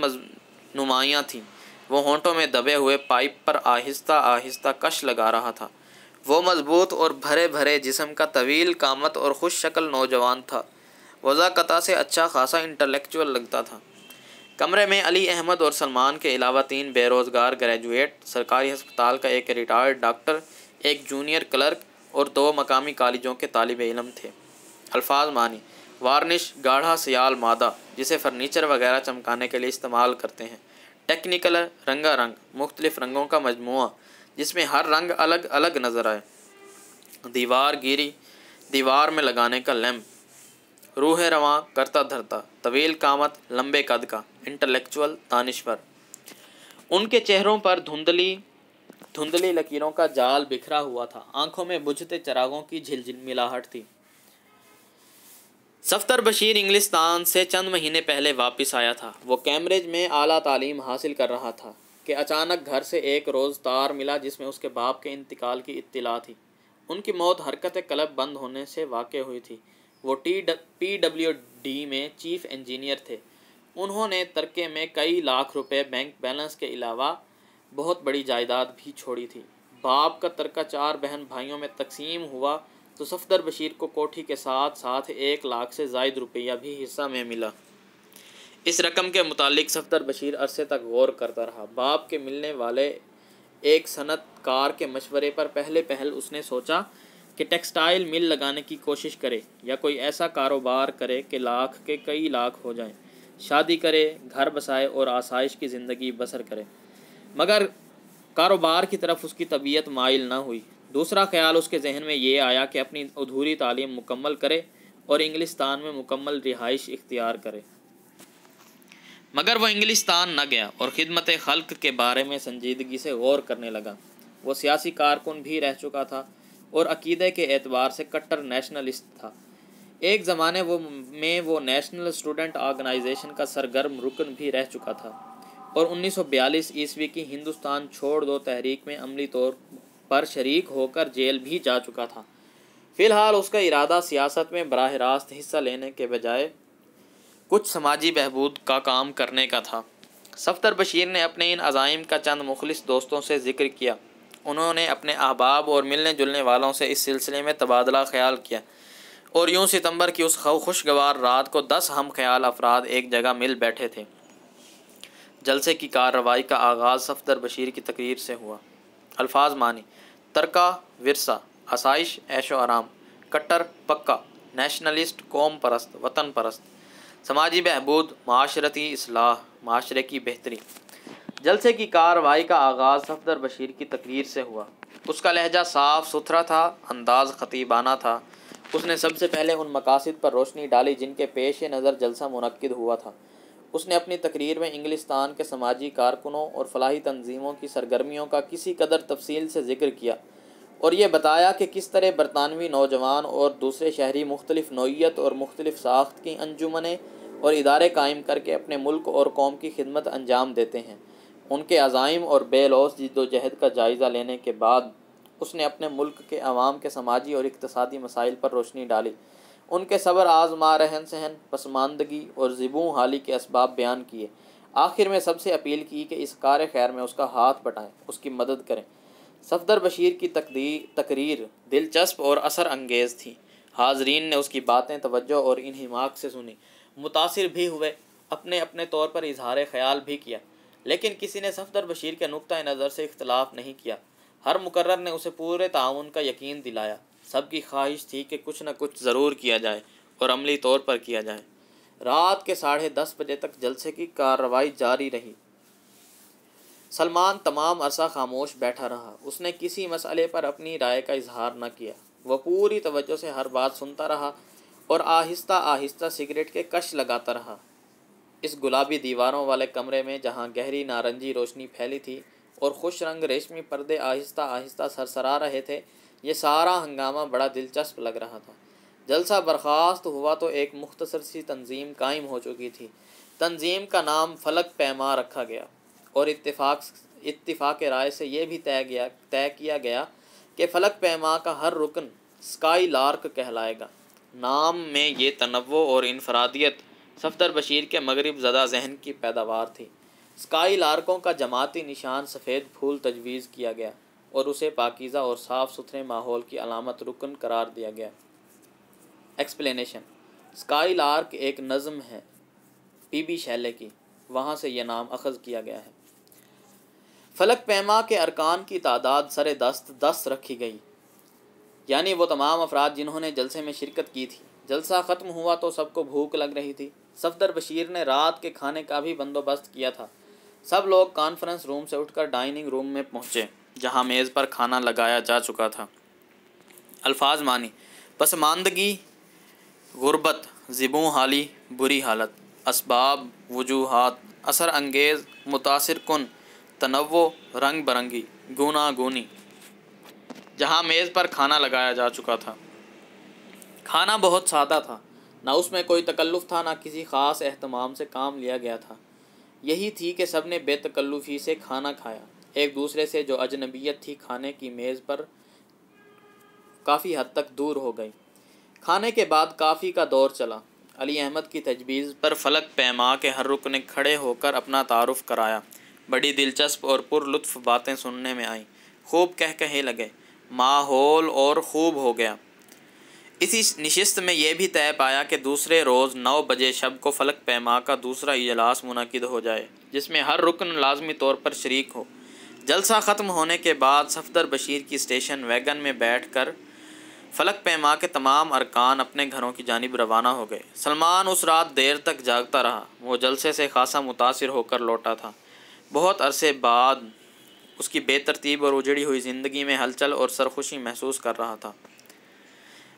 نمایاں تھی۔ وہ ہونٹوں میں دبے ہوئے پائپ پر آہستہ آہستہ کش لگا رہا تھا۔ وہ مضبوط اور بھرے بھرے جسم کا طویل قامت اور خوش شکل نوجوان تھا۔ وضاقتہ سے اچھا خاصا انٹلیکچوئل لگتا تھا۔ کمرے میں علی احمد اور سلمان کے علاوہ 3 بے روزگار گریجویٹ، سرکاری ہسپتال کا ایک ریٹائرڈ ڈاکٹر، ایک جونیئر کلرک اور 2 مقامی کالجوں کے طالب علم تھے۔ الفاظ معنی: وارنش، گاڑھا سیال مادہ جسے فرنیچر وغیرہ چمکانے کے لیے استعمال کرتے ہیں۔ ٹیکنیکلر، رنگا رنگ، مختلف رنگوں کا مجموعہ جس میں ہر رنگ الگ الگ نظر آئے۔ دیوار گیری، دیوار میں لگانے کا لیمپ۔ روح رواں، کرتا دھرتا، طویل قامت، لمبے قد کا، انٹلیکچوئل، دانشور۔ ان کے چہروں پر دھندلی لکیروں کا جال بکھرا ہوا تھا۔ آنکھوں میں بجھتے چراغوں کی جھلملاہٹ تھی۔ صفدر بشیر انگلستان سے چند مہینے پہلے واپس آیا تھا۔ وہ کیمبرج میں اعلیٰ تعلیم حاصل کر رہا تھا کہ اچانک گھر سے ایک روز تار ملا جس میں اس کے باپ کے انتقال کی اطلاع تھی۔ ان کی موت حرکت قلب بند ہونے سے واقع ہوئی تھی۔ وہ PWD میں چیف انجینئر تھے۔ انہوں نے ترکے میں کئی لاکھ روپے بینک بیلنس کے علاوہ بہت بڑی جائیداد بھی چھوڑی تھی۔ باپ کا ترکہ 4 بہن بھائیوں میں تقسیم ہوا تو صفدر بشیر کو کوٹھی کے ساتھ ساتھ 1 لاکھ سے زائد روپیہ بھی حصہ میں ملا۔ اس رقم کے متعلق صفدر بشیر عرصے تک غور کرتا رہا۔ باپ کے ملنے والے ایک صنعت کار کے مشورے پر پہل اس نے سوچا کہ ٹیکسٹائل مل لگانے کی کوشش کرے یا کوئی ایسا کاروبار کرے کہ لاکھ کے کئی لاکھ ہو جائیں، شادی کرے، گھر بسائے اور آسائش کی زندگی بسر کرے۔ مگر کاروبار کی طرف اس کی طبیعت مائل نہ ہوئی۔ دوسرا خیال اس کے ذہن میں یہ آیا کہ اپنی ادھوری تعلیم مکمل کرے اور انگلستان میں مکمل رہائش اختیار کرے، مگر وہ انگلستان نہ گیا اور خدمت خلق کے بارے میں سنجیدگی سے غور کرنے لگا۔ وہ سیاسی کارکن بھی رہ چکا تھا اور عقیدے کے اعتبار سے کٹر نیشنلسٹ تھا۔ ایک زمانے میں وہ نیشنل اسٹوڈنٹ آرگنائزیشن کا سرگرم رکن بھی رہ چکا تھا اور 1942 عیسوی کی ہندوستان چھوڑ دو تحریک میں عملی طور پر شریک ہو کر جیل بھی جا چکا تھا۔ فی الحال اس کا ارادہ سیاست میں براہ راست حصہ لینے کے بجائے کچھ سماجی بہبود کا کام کرنے کا تھا۔ صفدر بشیر نے اپنے ان عزائم کا چند مخلص دوستوں سے ذکر کیا۔ انہوں نے اپنے احباب اور ملنے جلنے والوں سے اس سلسلے میں تبادلہ خیال کیا اور یوں ستمبر کی اس خوشگوار رات کو 10 ہم خیال افراد ایک جگہ مل بیٹھے تھے۔ جلسے کی کارروائی کا آغاز صفدر بشیر کی تقریر سے ہوا۔ الفاظ معنی: ترکہ ورثہ، آسائش عیش و آرام، کٹر پکا، نیشنلسٹ قوم پرست وطن پرست، سماجی بہبود، معاشرتی اصلاح، معاشرے کی بہتری۔ جلسے کی کارروائی کا آغاز صفدر بشیر کی تقریر سے ہوا۔ اس کا لہجہ صاف ستھرا تھا، انداز خطیبانہ تھا۔ اس نے سب سے پہلے ان مقاصد پر روشنی ڈالی جن کے پیش نظر جلسہ منعقد ہوا تھا۔ اس نے اپنی تقریر میں انگلستان کے سماجی کارکنوں اور فلاحی تنظیموں کی سرگرمیوں کا کسی قدر تفصیل سے ذکر کیا اور یہ بتایا کہ کس طرح برطانوی نوجوان اور دوسرے شہری مختلف نوعیت اور مختلف ساخت کی انجمنیں اور ادارے قائم کر کے اپنے ملک اور قوم کی خدمت انجام دیتے ہیں۔ ان کے عزائم اور بے لوث جد و جہد کا جائزہ لینے کے بعد اس نے اپنے ملک کے عوام کے سماجی اور اقتصادی مسائل پر روشنی ڈالی، ان کے صبر آزما رہن سہن، پسماندگی اور زبوں حالی کے اسباب بیان کیے۔ آخر میں سب سے اپیل کی کہ اس کار خیر میں اس کا ہاتھ بٹائیں، اس کی مدد کریں۔ صفدر بشیر کی تقریر دلچسپ اور اثر انگیز تھی۔ حاضرین نے اس کی باتیں توجہ اور انہماک سے سنی، متاثر بھی ہوئے، اپنے اپنے طور پر اظہار خیال بھی کیا، لیکن کسی نے صفدر بشیر کے نقطہ نظر سے اختلاف نہیں کیا۔ ہر مقرر نے اسے پورے تعاون کا یقین دلایا۔ سب کی خواہش تھی کہ کچھ نہ کچھ ضرور کیا جائے اور عملی طور پر کیا جائے۔ رات کے 10:30 بجے تک جلسے کی کارروائی جاری رہی۔ سلمان تمام عرصہ خاموش بیٹھا رہا۔ اس نے کسی مسئلے پر اپنی رائے کا اظہار نہ کیا۔ وہ پوری توجہ سے ہر بات سنتا رہا اور آہستہ آہستہ سگریٹ کے کش لگاتا رہا۔ اس گلابی دیواروں والے کمرے میں جہاں گہری نارنجی روشنی پھیلی تھی اور خوش رنگ ریشمی پردے آہستہ آہستہ سرسرا رہے تھے، یہ سارا ہنگامہ بڑا دلچسپ لگ رہا تھا۔ جلسہ برخاست ہوا تو ایک مختصر سی تنظیم قائم ہو چکی تھی۔ تنظیم کا نام فلک پیما رکھا گیا اور اتفاق رائے سے یہ بھی طے کیا گیا کہ فلک پیما کا ہر رکن اسکائی لارک کہلائے گا۔ نام میں یہ تنوع اور انفرادیت صفدر بشیر کے مغرب زدہ ذہن کی پیداوار تھی۔ اسکائی لارکوں کا جماعتی نشان سفید پھول تجویز کیا گیا اور اسے پاکیزہ اور صاف ستھرے ماحول کی علامت رکن قرار دیا گیا۔ ایکسپلینیشن: اسکائی لارک ایک نظم ہے پی شیلے کی، وہاں سے یہ نام اخذ کیا گیا ہے۔ فلک پیما کے ارکان کی تعداد سر دست 10 رکھی گئی، یعنی وہ تمام افراد جنہوں نے جلسے میں شرکت کی تھی۔ جلسہ ختم ہوا تو سب کو بھوک لگ رہی تھی۔ صفدر بشیر نے رات کے کھانے کا بھی بندوبست کیا تھا۔ سب لوگ کانفرنس روم سے اٹھ کر ڈائننگ روم میں پہنچے جہاں میز پر کھانا لگایا جا چکا تھا۔ الفاظ معنی: پسماندگی، غربت، زبوں حالی، بری حالت، اسباب، وجوہات، اثر انگیز، متاثر کن، تنوع، رنگ برنگی، گوناگونی۔ جہاں میز پر کھانا لگایا جا چکا تھا۔ کھانا بہت سادہ تھا، نہ اس میں کوئی تکلف تھا، نہ کسی خاص اہتمام سے کام لیا گیا تھا۔ یہی تھی کہ سب نے بے تکلفی سے کھانا کھایا۔ ایک دوسرے سے جو اجنبیت تھی کھانے کی میز پر کافی حد تک دور ہو گئی۔ کھانے کے بعد کافی کا دور چلا۔ علی احمد کی تجویز پر فلک پیما کے ہر رکن نے کھڑے ہو کر اپنا تعارف کرایا۔ بڑی دلچسپ اور پر لطف باتیں سننے میں آئیں، خوب کہے لگے، ماحول اور خوب ہو گیا۔ اسی نشست میں یہ بھی طے پایا کہ دوسرے روز 9 بجے شب کو فلک پیما کا دوسرا اجلاس منعقد ہو جائے جس میں ہر رکن لازمی طور پر شریک ہو۔ جلسہ ختم ہونے کے بعد صفدر بشیر کی اسٹیشن ویگن میں بیٹھ کر فلک پیما کے تمام ارکان اپنے گھروں کی جانب روانہ ہو گئے۔ سلمان اس رات دیر تک جاگتا رہا۔ وہ جلسے سے خاصا متاثر ہو کر لوٹا تھا۔ بہت عرصے بعد اس کی بے ترتیب اور اجڑی ہوئی زندگی میں ہلچل اور سرخوشی محسوس کر رہا تھا۔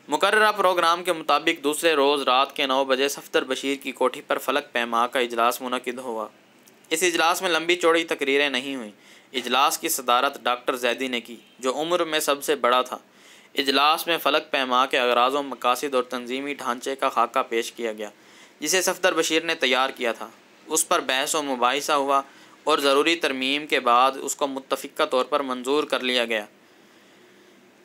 مقررہ پروگرام کے مطابق دوسرے روز رات کے 9 بجے صفدر بشیر کی کوٹھی پر فلک پیما کا اجلاس منعقد ہوا۔ اس اجلاس میں لمبی چوڑی تقریریں نہیں ہوئیں۔ اجلاس کی صدارت ڈاکٹر زیدی نے کی، جو عمر میں سب سے بڑا تھا۔ اجلاس میں فلک پیما کے اغراض و مقاصد اور تنظیمی ڈھانچے کا خاکہ پیش کیا گیا، جسے صفدر بشیر نے تیار کیا تھا۔ اس پر بحث و مباحثہ ہوا اور ضروری ترمیم کے بعد اس کو متفقہ طور پر منظور کر لیا گیا۔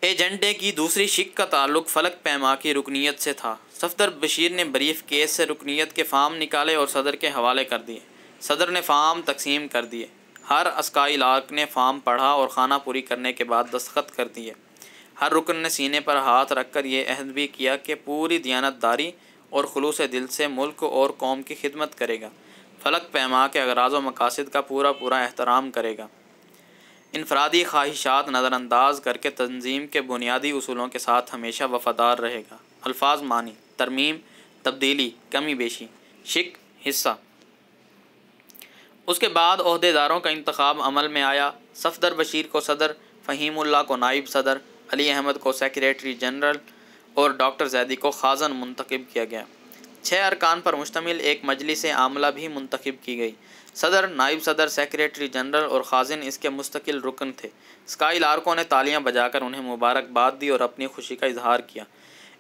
ایجنڈے کی دوسری شق کا تعلق فلک پیما کی رکنیت سے تھا۔ صفدر بشیر نے بریف کیس سے رکنیت کے فارم نکالے اور صدر کے حوالے کر دیے۔ صدر نے فارم تقسیم کر دیے۔ ہر اسکائی لارک نے فارم پڑھا اور خانہ پوری کرنے کے بعد دستخط کر دیے۔ ہر رکن نے سینے پر ہاتھ رکھ کر یہ عہد بھی کیا کہ پوری دیانت داری اور خلوص دل سے ملک اور قوم کی خدمت کرے گا، فلک پیما کے اغراض و مقاصد کا پورا احترام کرے گا، انفرادی خواہشات نظر انداز کر کے تنظیم کے بنیادی اصولوں کے ساتھ ہمیشہ وفادار رہے گا۔ الفاظ معنی: ترمیم، تبدیلی، کمی بیشی، شق، حصہ۔ اس کے بعد عہدیداروں کا انتخاب عمل میں آیا۔ صفدر بشیر کو صدر، فہیم اللہ کو نائب صدر، علی احمد کو سیکریٹری جنرل اور ڈاکٹر زیدی کو خازن منتخب کیا گیا۔ 6 ارکان پر مشتمل ایک مجلس عاملہ بھی منتخب کی گئی۔ صدر، نائب صدر، سیکریٹری جنرل اور خازن اس کے مستقل رکن تھے۔ اسکائی لارکوں نے تالیاں بجا کر انہیں مبارکباد دی اور اپنی خوشی کا اظہار کیا۔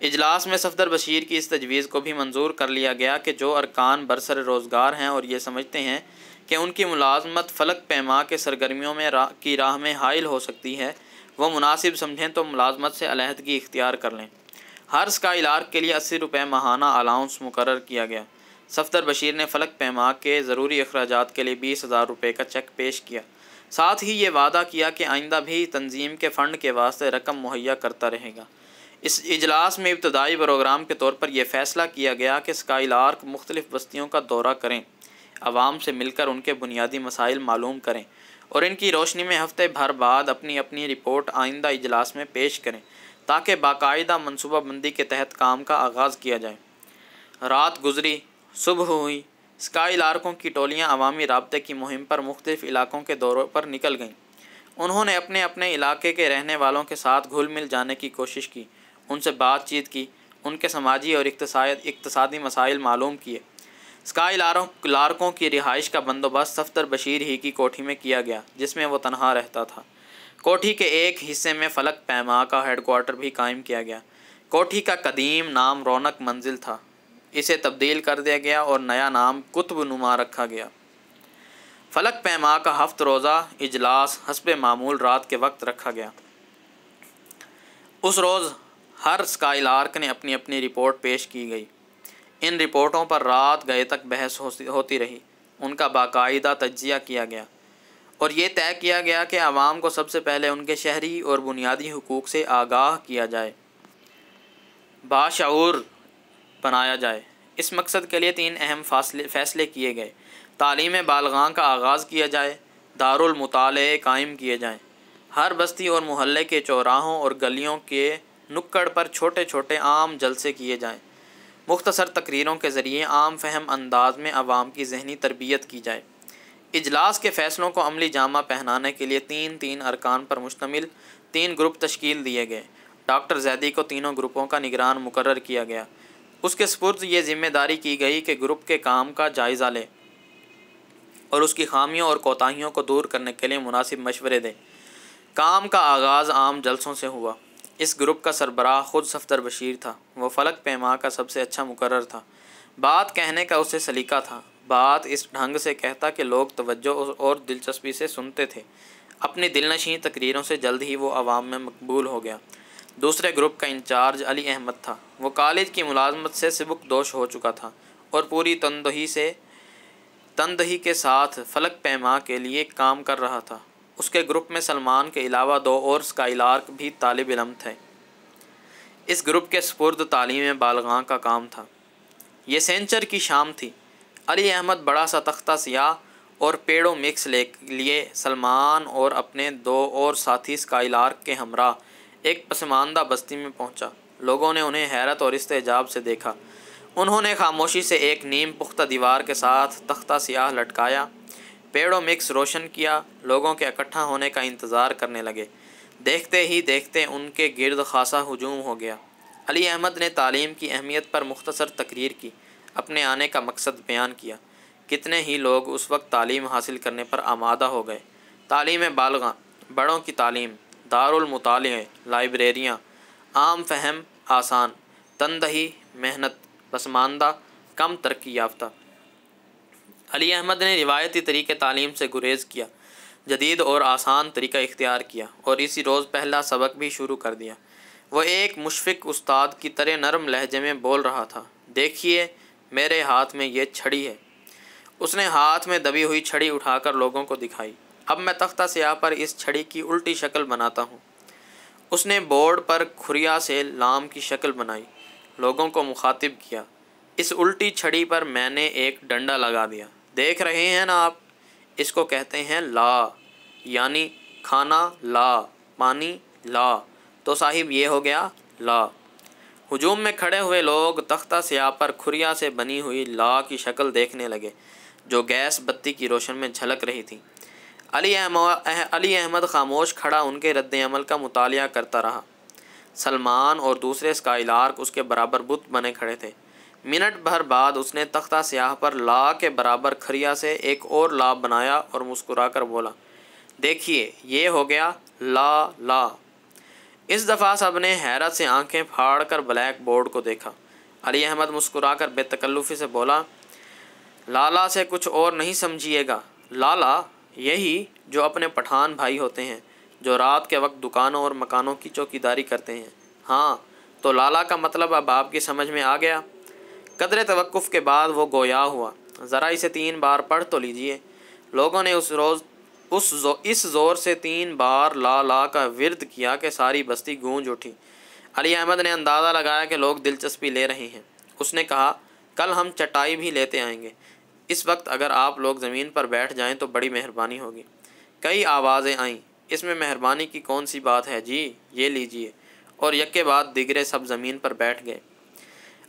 اجلاس میں صفدر بشیر کی اس تجویز کو بھی منظور کر لیا گیا کہ جو ارکان برسر روزگار ہیں اور یہ سمجھتے ہیں کہ ان کی ملازمت فلک پیما کے سرگرمیوں میں کی راہ میں حائل ہو سکتی ہے، وہ مناسب سمجھیں تو ملازمت سے علیحدگی اختیار کر لیں۔ ہر اسکائی لارک کے لیے 80 روپے ماہانہ الاؤنس مقرر کیا گیا۔ صفدر بشیر نے فلک پیما کے ضروری اخراجات کے لیے 20,000 روپے کا چیک پیش کیا۔ ساتھ ہی یہ وعدہ کیا کہ آئندہ بھی تنظیم کے فنڈ کے واسطے رقم مہیا کرتا رہے گا۔ اس اجلاس میں ابتدائی پروگرام کے طور پر یہ فیصلہ کیا گیا کہ اسکائی لارک مختلف بستیوں کا دورہ کریں، عوام سے مل کر ان کے بنیادی مسائل معلوم کریں اور ان کی روشنی میں ہفتے بھر بعد اپنی رپورٹ آئندہ اجلاس میں پیش کریں تاکہ باقاعدہ منصوبہ بندی کے تحت کام کا آغاز کیا جائے۔ رات گزری، صبح ہوئی، اسکائی لارکوں کی ٹولیاں عوامی رابطے کی مہم پر مختلف علاقوں کے دوروں پر نکل گئیں۔ انہوں نے اپنے اپنے علاقے کے رہنے والوں کے ساتھ گھل مل جانے کی کوشش کی، ان سے بات چیت کی، ان کے سماجی اور اقتصادی مسائل معلوم کیے۔ اسکائی لارکوں کی رہائش کا بندوبست صفدر بشیر ہی کی کوٹھی میں کیا گیا، جس میں وہ تنہا رہتا تھا۔ کوٹھی کے ایک حصے میں فلک پیما کا ہیڈ کوارٹر بھی قائم کیا گیا۔ کوٹھی کا قدیم نام رونق منزل تھا، اسے تبدیل کر دیا گیا اور نیا نام قطب نما رکھا گیا۔ فلک پیما کا 7 روزہ اجلاس حسب معمول رات کے وقت رکھا گیا۔ اس روز ہر اسکائی لارک نے اپنی رپورٹ پیش کی گئی۔ ان رپورٹوں پر رات گئے تک بحث ہوتی رہی، ان کا باقاعدہ تجزیہ کیا گیا اور یہ طے کیا گیا کہ عوام کو سب سے پہلے ان کے شہری اور بنیادی حقوق سے آگاہ کیا جائے، باشعور بنایا جائے۔ اس مقصد کے لیے 3 اہم فیصلے کیے گئے۔ تعلیم بالغاں کا آغاز کیا جائے، دارالمطالعے قائم کیے جائیں، ہر بستی اور محلے کے چوراہوں اور گلیوں کے نکڑ پر چھوٹے چھوٹے عام جلسے کیے جائیں، مختصر تقریروں کے ذریعے عام فہم انداز میں عوام کی ذہنی تربیت کی جائے۔ اجلاس کے فیصلوں کو عملی جامہ پہنانے کے لیے 3 ارکان پر مشتمل 3 گروپ تشکیل دیے گئے۔ ڈاکٹر زیدی کو تینوں گروپوں کا نگران مقرر کیا گیا۔ اس کے سپرد یہ ذمہ داری کی گئی کہ گروپ کے کام کا جائزہ لے اور اس کی خامیوں اور کوتاہیوں کو دور کرنے کے لیے مناسب مشورے دے۔ کام کا آغاز عام جلسوں سے ہوا۔ اس گروپ کا سربراہ خود صفدر بشیر تھا۔ وہ فلک پیما کا سب سے اچھا مقرر تھا۔ بات کہنے کا اسے سلیقہ تھا۔ بات اس ڈھنگ سے کہتا کہ لوگ توجہ اور دلچسپی سے سنتے تھے۔ اپنی دلنشین تقریروں سے جلد ہی وہ عوام میں مقبول ہو گیا۔ دوسرے گروپ کا انچارج علی احمد تھا۔ وہ کالج کی ملازمت سے سبک دوش ہو چکا تھا اور پوری تندہی کے ساتھ فلک پیما کے لیے کام کر رہا تھا۔ اس کے گروپ میں سلمان کے علاوہ 2 اور اسکائی لارک بھی طالب علم تھے۔ اس گروپ کے سپرد تعلیم بالغاں کا کام تھا۔ یہ سینچر کی شام تھی۔ علی احمد بڑا سا تختہ سیاہ اور پیڑو مکس لیے سلمان اور اپنے 2 اور ساتھی اسکائی لارک کے ہمراہ ایک پسماندہ بستی میں پہنچا۔ لوگوں نے انہیں حیرت اور استعجاب سے دیکھا۔ انہوں نے خاموشی سے ایک نیم پختہ دیوار کے ساتھ تختہ سیاہ لٹکایا، پیڑ و مکس روشن کیا، لوگوں کے اکٹھا ہونے کا انتظار کرنے لگے۔ دیکھتے ہی دیکھتے ان کے گرد خاصا ہجوم ہو گیا۔ علی احمد نے تعلیم کی اہمیت پر مختصر تقریر کی، اپنے آنے کا مقصد بیان کیا۔ کتنے ہی لوگ اس وقت تعلیم حاصل کرنے پر آمادہ ہو گئے۔ تعلیم بالغاں، بڑوں کی تعلیم، دارالمطالعے، لائبریریاں، عام فہم، آسان، تندہی، محنت، پسماندہ، کم ترقی یافتہ۔ علی احمد نے روایتی طریقے تعلیم سے گریز کیا، جدید اور آسان طریقہ اختیار کیا اور اسی روز پہلا سبق بھی شروع کر دیا۔ وہ ایک مشفق استاد کی طرح نرم لہجے میں بول رہا تھا۔ دیکھیے میرے ہاتھ میں یہ چھڑی ہے۔ اس نے ہاتھ میں دبی ہوئی چھڑی اٹھا کر لوگوں کو دکھائی۔ اب میں تختہ سیاہ پر اس چھڑی کی الٹی شکل بناتا ہوں۔ اس نے بورڈ پر کھریا سے لام کی شکل بنائی، لوگوں کو مخاطب کیا۔ اس الٹی چھڑی پر میں نے ایک ڈنڈا لگا دیا۔ دیکھ رہے ہیں نا آپ، اس کو کہتے ہیں لا، یعنی کھانا لا، پانی لا، تو صاحب یہ ہو گیا لا۔ ہجوم میں کھڑے ہوئے لوگ تختہ سیاہ پر کھریا سے بنی ہوئی لا کی شکل دیکھنے لگے جو گیس بتی کی روشن میں جھلک رہی تھی۔ علی احمد خاموش کھڑا ان کے رد عمل کا مطالعہ کرتا رہا۔ سلمان اور دوسرے اسکائی لارک اس کے برابر بت بنے کھڑے تھے۔ منٹ بھر بعد اس نے تختہ سیاہ پر لا کے برابر کھریا سے ایک اور لا بنایا اور مسکرا کر بولا، دیکھیے یہ ہو گیا لا لا۔ اس دفعہ سب نے حیرت سے آنکھیں پھاڑ کر بلیک بورڈ کو دیکھا۔ علی احمد مسکرا کر بے تکلفی سے بولا، لالا سے کچھ اور نہیں سمجھیے گا، لالا یہی جو اپنے پٹھان بھائی ہوتے ہیں، جو رات کے وقت دکانوں اور مکانوں کی چوکیداری کرتے ہیں۔ ہاں تو لالا کا مطلب اب آپ کی سمجھ میں آ گیا؟ قدرے توقف کے بعد وہ گویا ہوا، ذرا اسے 3 بار پڑھ تو لیجئے۔ لوگوں نے اس زور سے 3 بار لا لا کا ورد کیا کہ ساری بستی گونج اٹھی۔ علی احمد نے اندازہ لگایا کہ لوگ دلچسپی لے رہے ہیں۔ اس نے کہا، کل ہم چٹائی بھی لیتے آئیں گے، اس وقت اگر آپ لوگ زمین پر بیٹھ جائیں تو بڑی مہربانی ہوگی۔ کئی آوازیں آئیں، اس میں مہربانی کی کون سی بات ہے جی، یہ لیجئے، اور یکے بعد دیگرے سب زمین پر بیٹھ گئے۔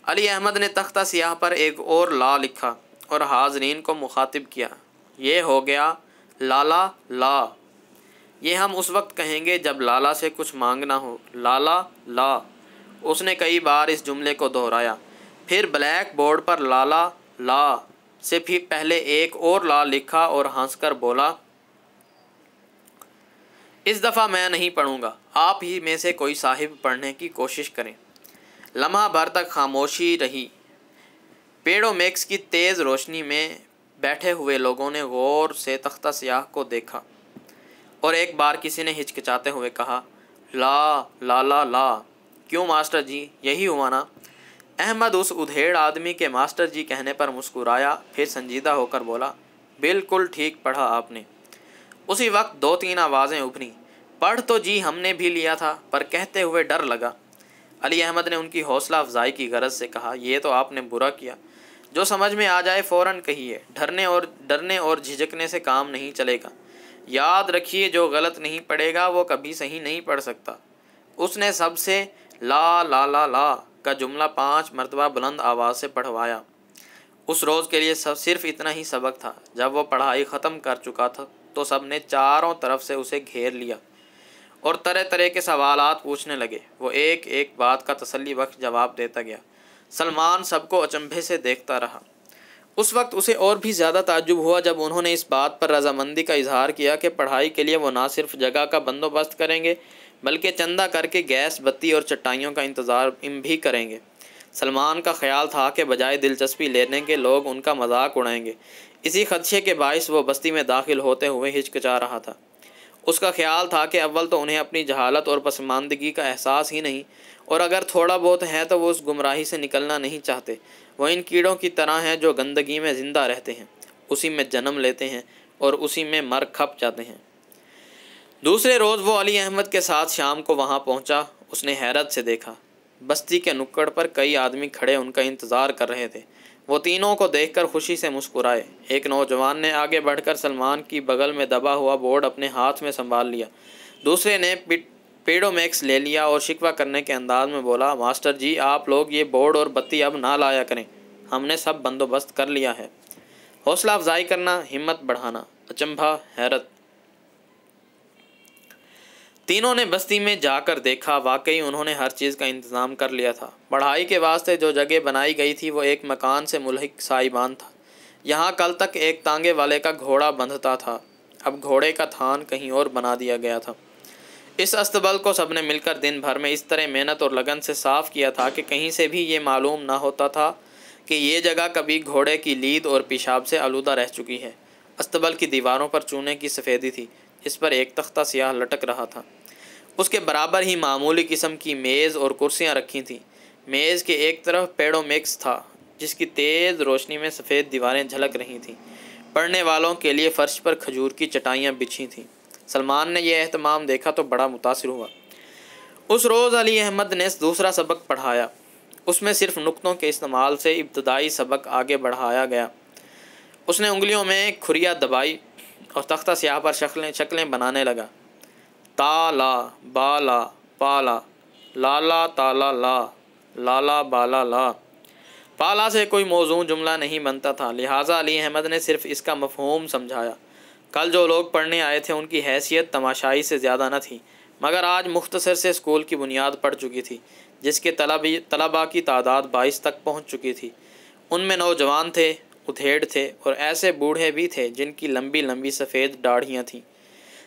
علی احمد نے تختہ سیاہ پر ایک اور لا لکھا اور حاضرین کو مخاطب کیا، یہ ہو گیا لالا لا۔ یہ ہم اس وقت کہیں گے جب لالا سے کچھ مانگنا ہو، لالا لا۔ اس نے کئی بار اس جملے کو دہرایا، پھر بلیک بورڈ پر لالا لا سے بھی پہلے ایک اور لا لکھا اور ہنس کر بولا، اس دفعہ میں نہیں پڑھوں گا، آپ ہی میں سے کوئی صاحب پڑھنے کی کوشش کریں۔ لمحہ بھر تک خاموشی رہی۔ پیڑوں میکس کی تیز روشنی میں بیٹھے ہوئے لوگوں نے غور سے تختہ سیاہ کو دیکھا اور ایک بار کسی نے ہچکچاتے ہوئے کہا، لا لا لا لا۔ کیوں ماسٹر جی، یہی ہوا نا؟ احمد اس ادھیڑ آدمی کے ماسٹر جی کہنے پر مسکرایا، پھر سنجیدہ ہو کر بولا، بالکل ٹھیک پڑھا آپ نے۔ اسی وقت 2-3 آوازیں ابھریں، پڑھ تو جی ہم نے بھی لیا تھا، پر کہتے ہوئے ڈر لگا۔ علی احمد نے ان کی حوصلہ افزائی کی غرض سے کہا، یہ تو آپ نے برا کیا، جو سمجھ میں آ جائے فوراً کہیے، ڈرنے اور جھجکنے سے کام نہیں چلے گا۔ یاد رکھیے جو غلط نہیں پڑھے گا وہ کبھی صحیح نہیں پڑھ سکتا۔ اس نے سب سے لا لا لا لا کا جملہ 5 مرتبہ بلند آواز سے پڑھوایا۔ اس روز کے لیے صرف اتنا ہی سبق تھا۔ جب وہ پڑھائی ختم کر چکا تھا تو سب نے چاروں طرف سے اسے گھیر لیا اور طرح طرح کے سوالات پوچھنے لگے۔ وہ ایک ایک بات کا تسلی بخش جواب دیتا گیا۔ سلمان سب کو اچنبھے سے دیکھتا رہا۔ اس وقت اسے اور بھی زیادہ تعجب ہوا جب انہوں نے اس بات پر رضامندی کا اظہار کیا کہ پڑھائی کے لیے وہ نہ صرف جگہ کا بندوبست کریں گے بلکہ چندہ کر کے گیس بتی اور چٹائیوں کا انتظام بھی کریں گے۔ سلمان کا خیال تھا کہ بجائے دلچسپی لینے کے لوگ ان کا مذاق اڑائیں گے۔ اسی خدشے کے باعث وہ بستی میں داخل ہوتے ہوئے ہچکچا رہا تھا۔ اس کا خیال تھا کہ اول تو انہیں اپنی جہالت اور پسماندگی کا احساس ہی نہیں، اور اگر تھوڑا بہت ہے تو وہ اس گمراہی سے نکلنا نہیں چاہتے۔ وہ ان کیڑوں کی طرح ہیں جو گندگی میں زندہ رہتے ہیں، اسی میں جنم لیتے ہیں اور اسی میں مر کھپ جاتے ہیں۔ دوسرے روز وہ علی احمد کے ساتھ شام کو وہاں پہنچا۔ اس نے حیرت سے دیکھا، بستی کے نکڑ پر کئی آدمی کھڑے ان کا انتظار کر رہے تھے۔ وہ تینوں کو دیکھ کر خوشی سے مسکرائے۔ ایک نوجوان نے آگے بڑھ کر سلمان کی بغل میں دبا ہوا بورڈ اپنے ہاتھ میں سنبھال لیا۔ دوسرے نے پیڑوں میکس لے لیا اور شکوہ کرنے کے انداز میں بولا، ماسٹر جی آپ لوگ یہ بورڈ اور بتی اب نہ لایا کریں، ہم نے سب بندوبست کر لیا ہے۔ حوصلہ افزائی کرنا، ہمت بڑھانا، اچنبھا، حیرت۔ تینوں نے بستی میں جا کر دیکھا، واقعی انہوں نے ہر چیز کا انتظام کر لیا تھا۔ پڑھائی کے واسطے جو جگہ بنائی گئی تھی وہ ایک مکان سے ملحق سائبان تھا۔ یہاں کل تک ایک تانگے والے کا گھوڑا بندھتا تھا، اب گھوڑے کا تھان کہیں اور بنا دیا گیا تھا۔ اس استبل کو سب نے مل کر دن بھر میں اس طرح محنت اور لگن سے صاف کیا تھا کہ کہیں سے بھی یہ معلوم نہ ہوتا تھا کہ یہ جگہ کبھی گھوڑے کی لید اور پیشاب سے آلودہ رہ چکی ہے۔ استبل کی دیواروں پر چونے کی سفیدی تھی، اس پر ایک تختہ سیاہ لٹک رہا تھا۔ اس کے برابر ہی معمولی قسم کی میز اور کرسیاں رکھی تھیں۔ میز کے ایک طرف پیڑو میکس تھا جس کی تیز روشنی میں سفید دیواریں جھلک رہی تھیں۔ پڑھنے والوں کے لیے فرش پر کھجور کی چٹائیاں بچھی تھیں۔ سلمان نے یہ اہتمام دیکھا تو بڑا متاثر ہوا۔ اس روز علی احمد نے دوسرا سبق پڑھایا۔ اس میں صرف نقطوں کے استعمال سے ابتدائی سبق آگے بڑھایا گیا۔ اس نے انگلیوں میں کھریا دبائی اور تختہ سیاہ پر شکلیں بنانے لگا۔ تالا بالا پالا، لالا تالا لا، لالا بالا لا۔ پالا سے کوئی موزوں جملہ نہیں بنتا تھا، لہٰذا علی احمد نے صرف اس کا مفہوم سمجھایا۔ کل جو لوگ پڑھنے آئے تھے ان کی حیثیت تماشائی سے زیادہ نہ تھی، مگر آج مختصر سے اسکول کی بنیاد پڑ چکی تھی جس کے طلباء کی تعداد 22 تک پہنچ چکی تھی۔ ان میں نوجوان تھے، ادھیڑ تھے اور ایسے بوڑھے بھی تھے جن کی لمبی لمبی سفید داڑھیاں تھیں۔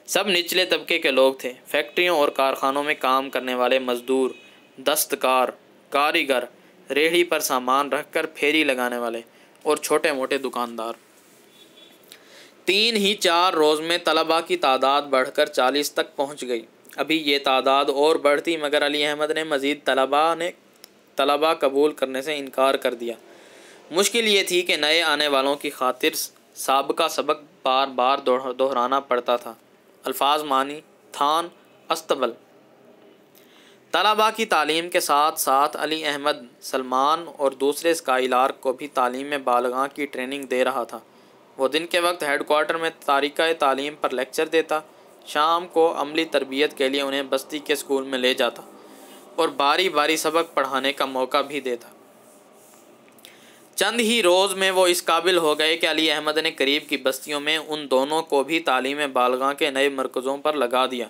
سب نچلے طبقے کے لوگ تھے، فیکٹریوں اور کارخانوں میں کام کرنے والے مزدور، دستکار، کاریگر، ریڑھی پر سامان رکھ کر پھیری لگانے والے اور چھوٹے موٹے دکاندار۔ 3 ہی 4 روز میں طلباء کی تعداد بڑھ کر 40 تک پہنچ گئی۔ ابھی یہ تعداد اور بڑھتی مگر علی احمد نے مزید طلباء قبول کرنے سے انکار کر دیا۔ مشکل یہ تھی کہ نئے آنے والوں کی خاطر سابقہ سبق بار بار دہرانا پڑتا تھا۔ الفاظ معنی: تھان، استبل۔ طلباء کی تعلیم کے ساتھ ساتھ علی احمد سلمان اور دوسرے اسکائی لارک کو بھی تعلیم بالغاں کی ٹریننگ دے رہا تھا۔ وہ دن کے وقت ہیڈ کوارٹر میں طریقۂ تعلیم پر لیکچر دیتا، شام کو عملی تربیت کے لیے انہیں بستی کے اسکول میں لے جاتا اور باری باری سبق پڑھانے کا موقع بھی دیتا۔ چند ہی روز میں وہ اس قابل ہو گئے کہ علی احمد نے قریب کی بستیوں میں ان دونوں کو بھی تعلیم بالغاں کے نئے مرکزوں پر لگا دیا۔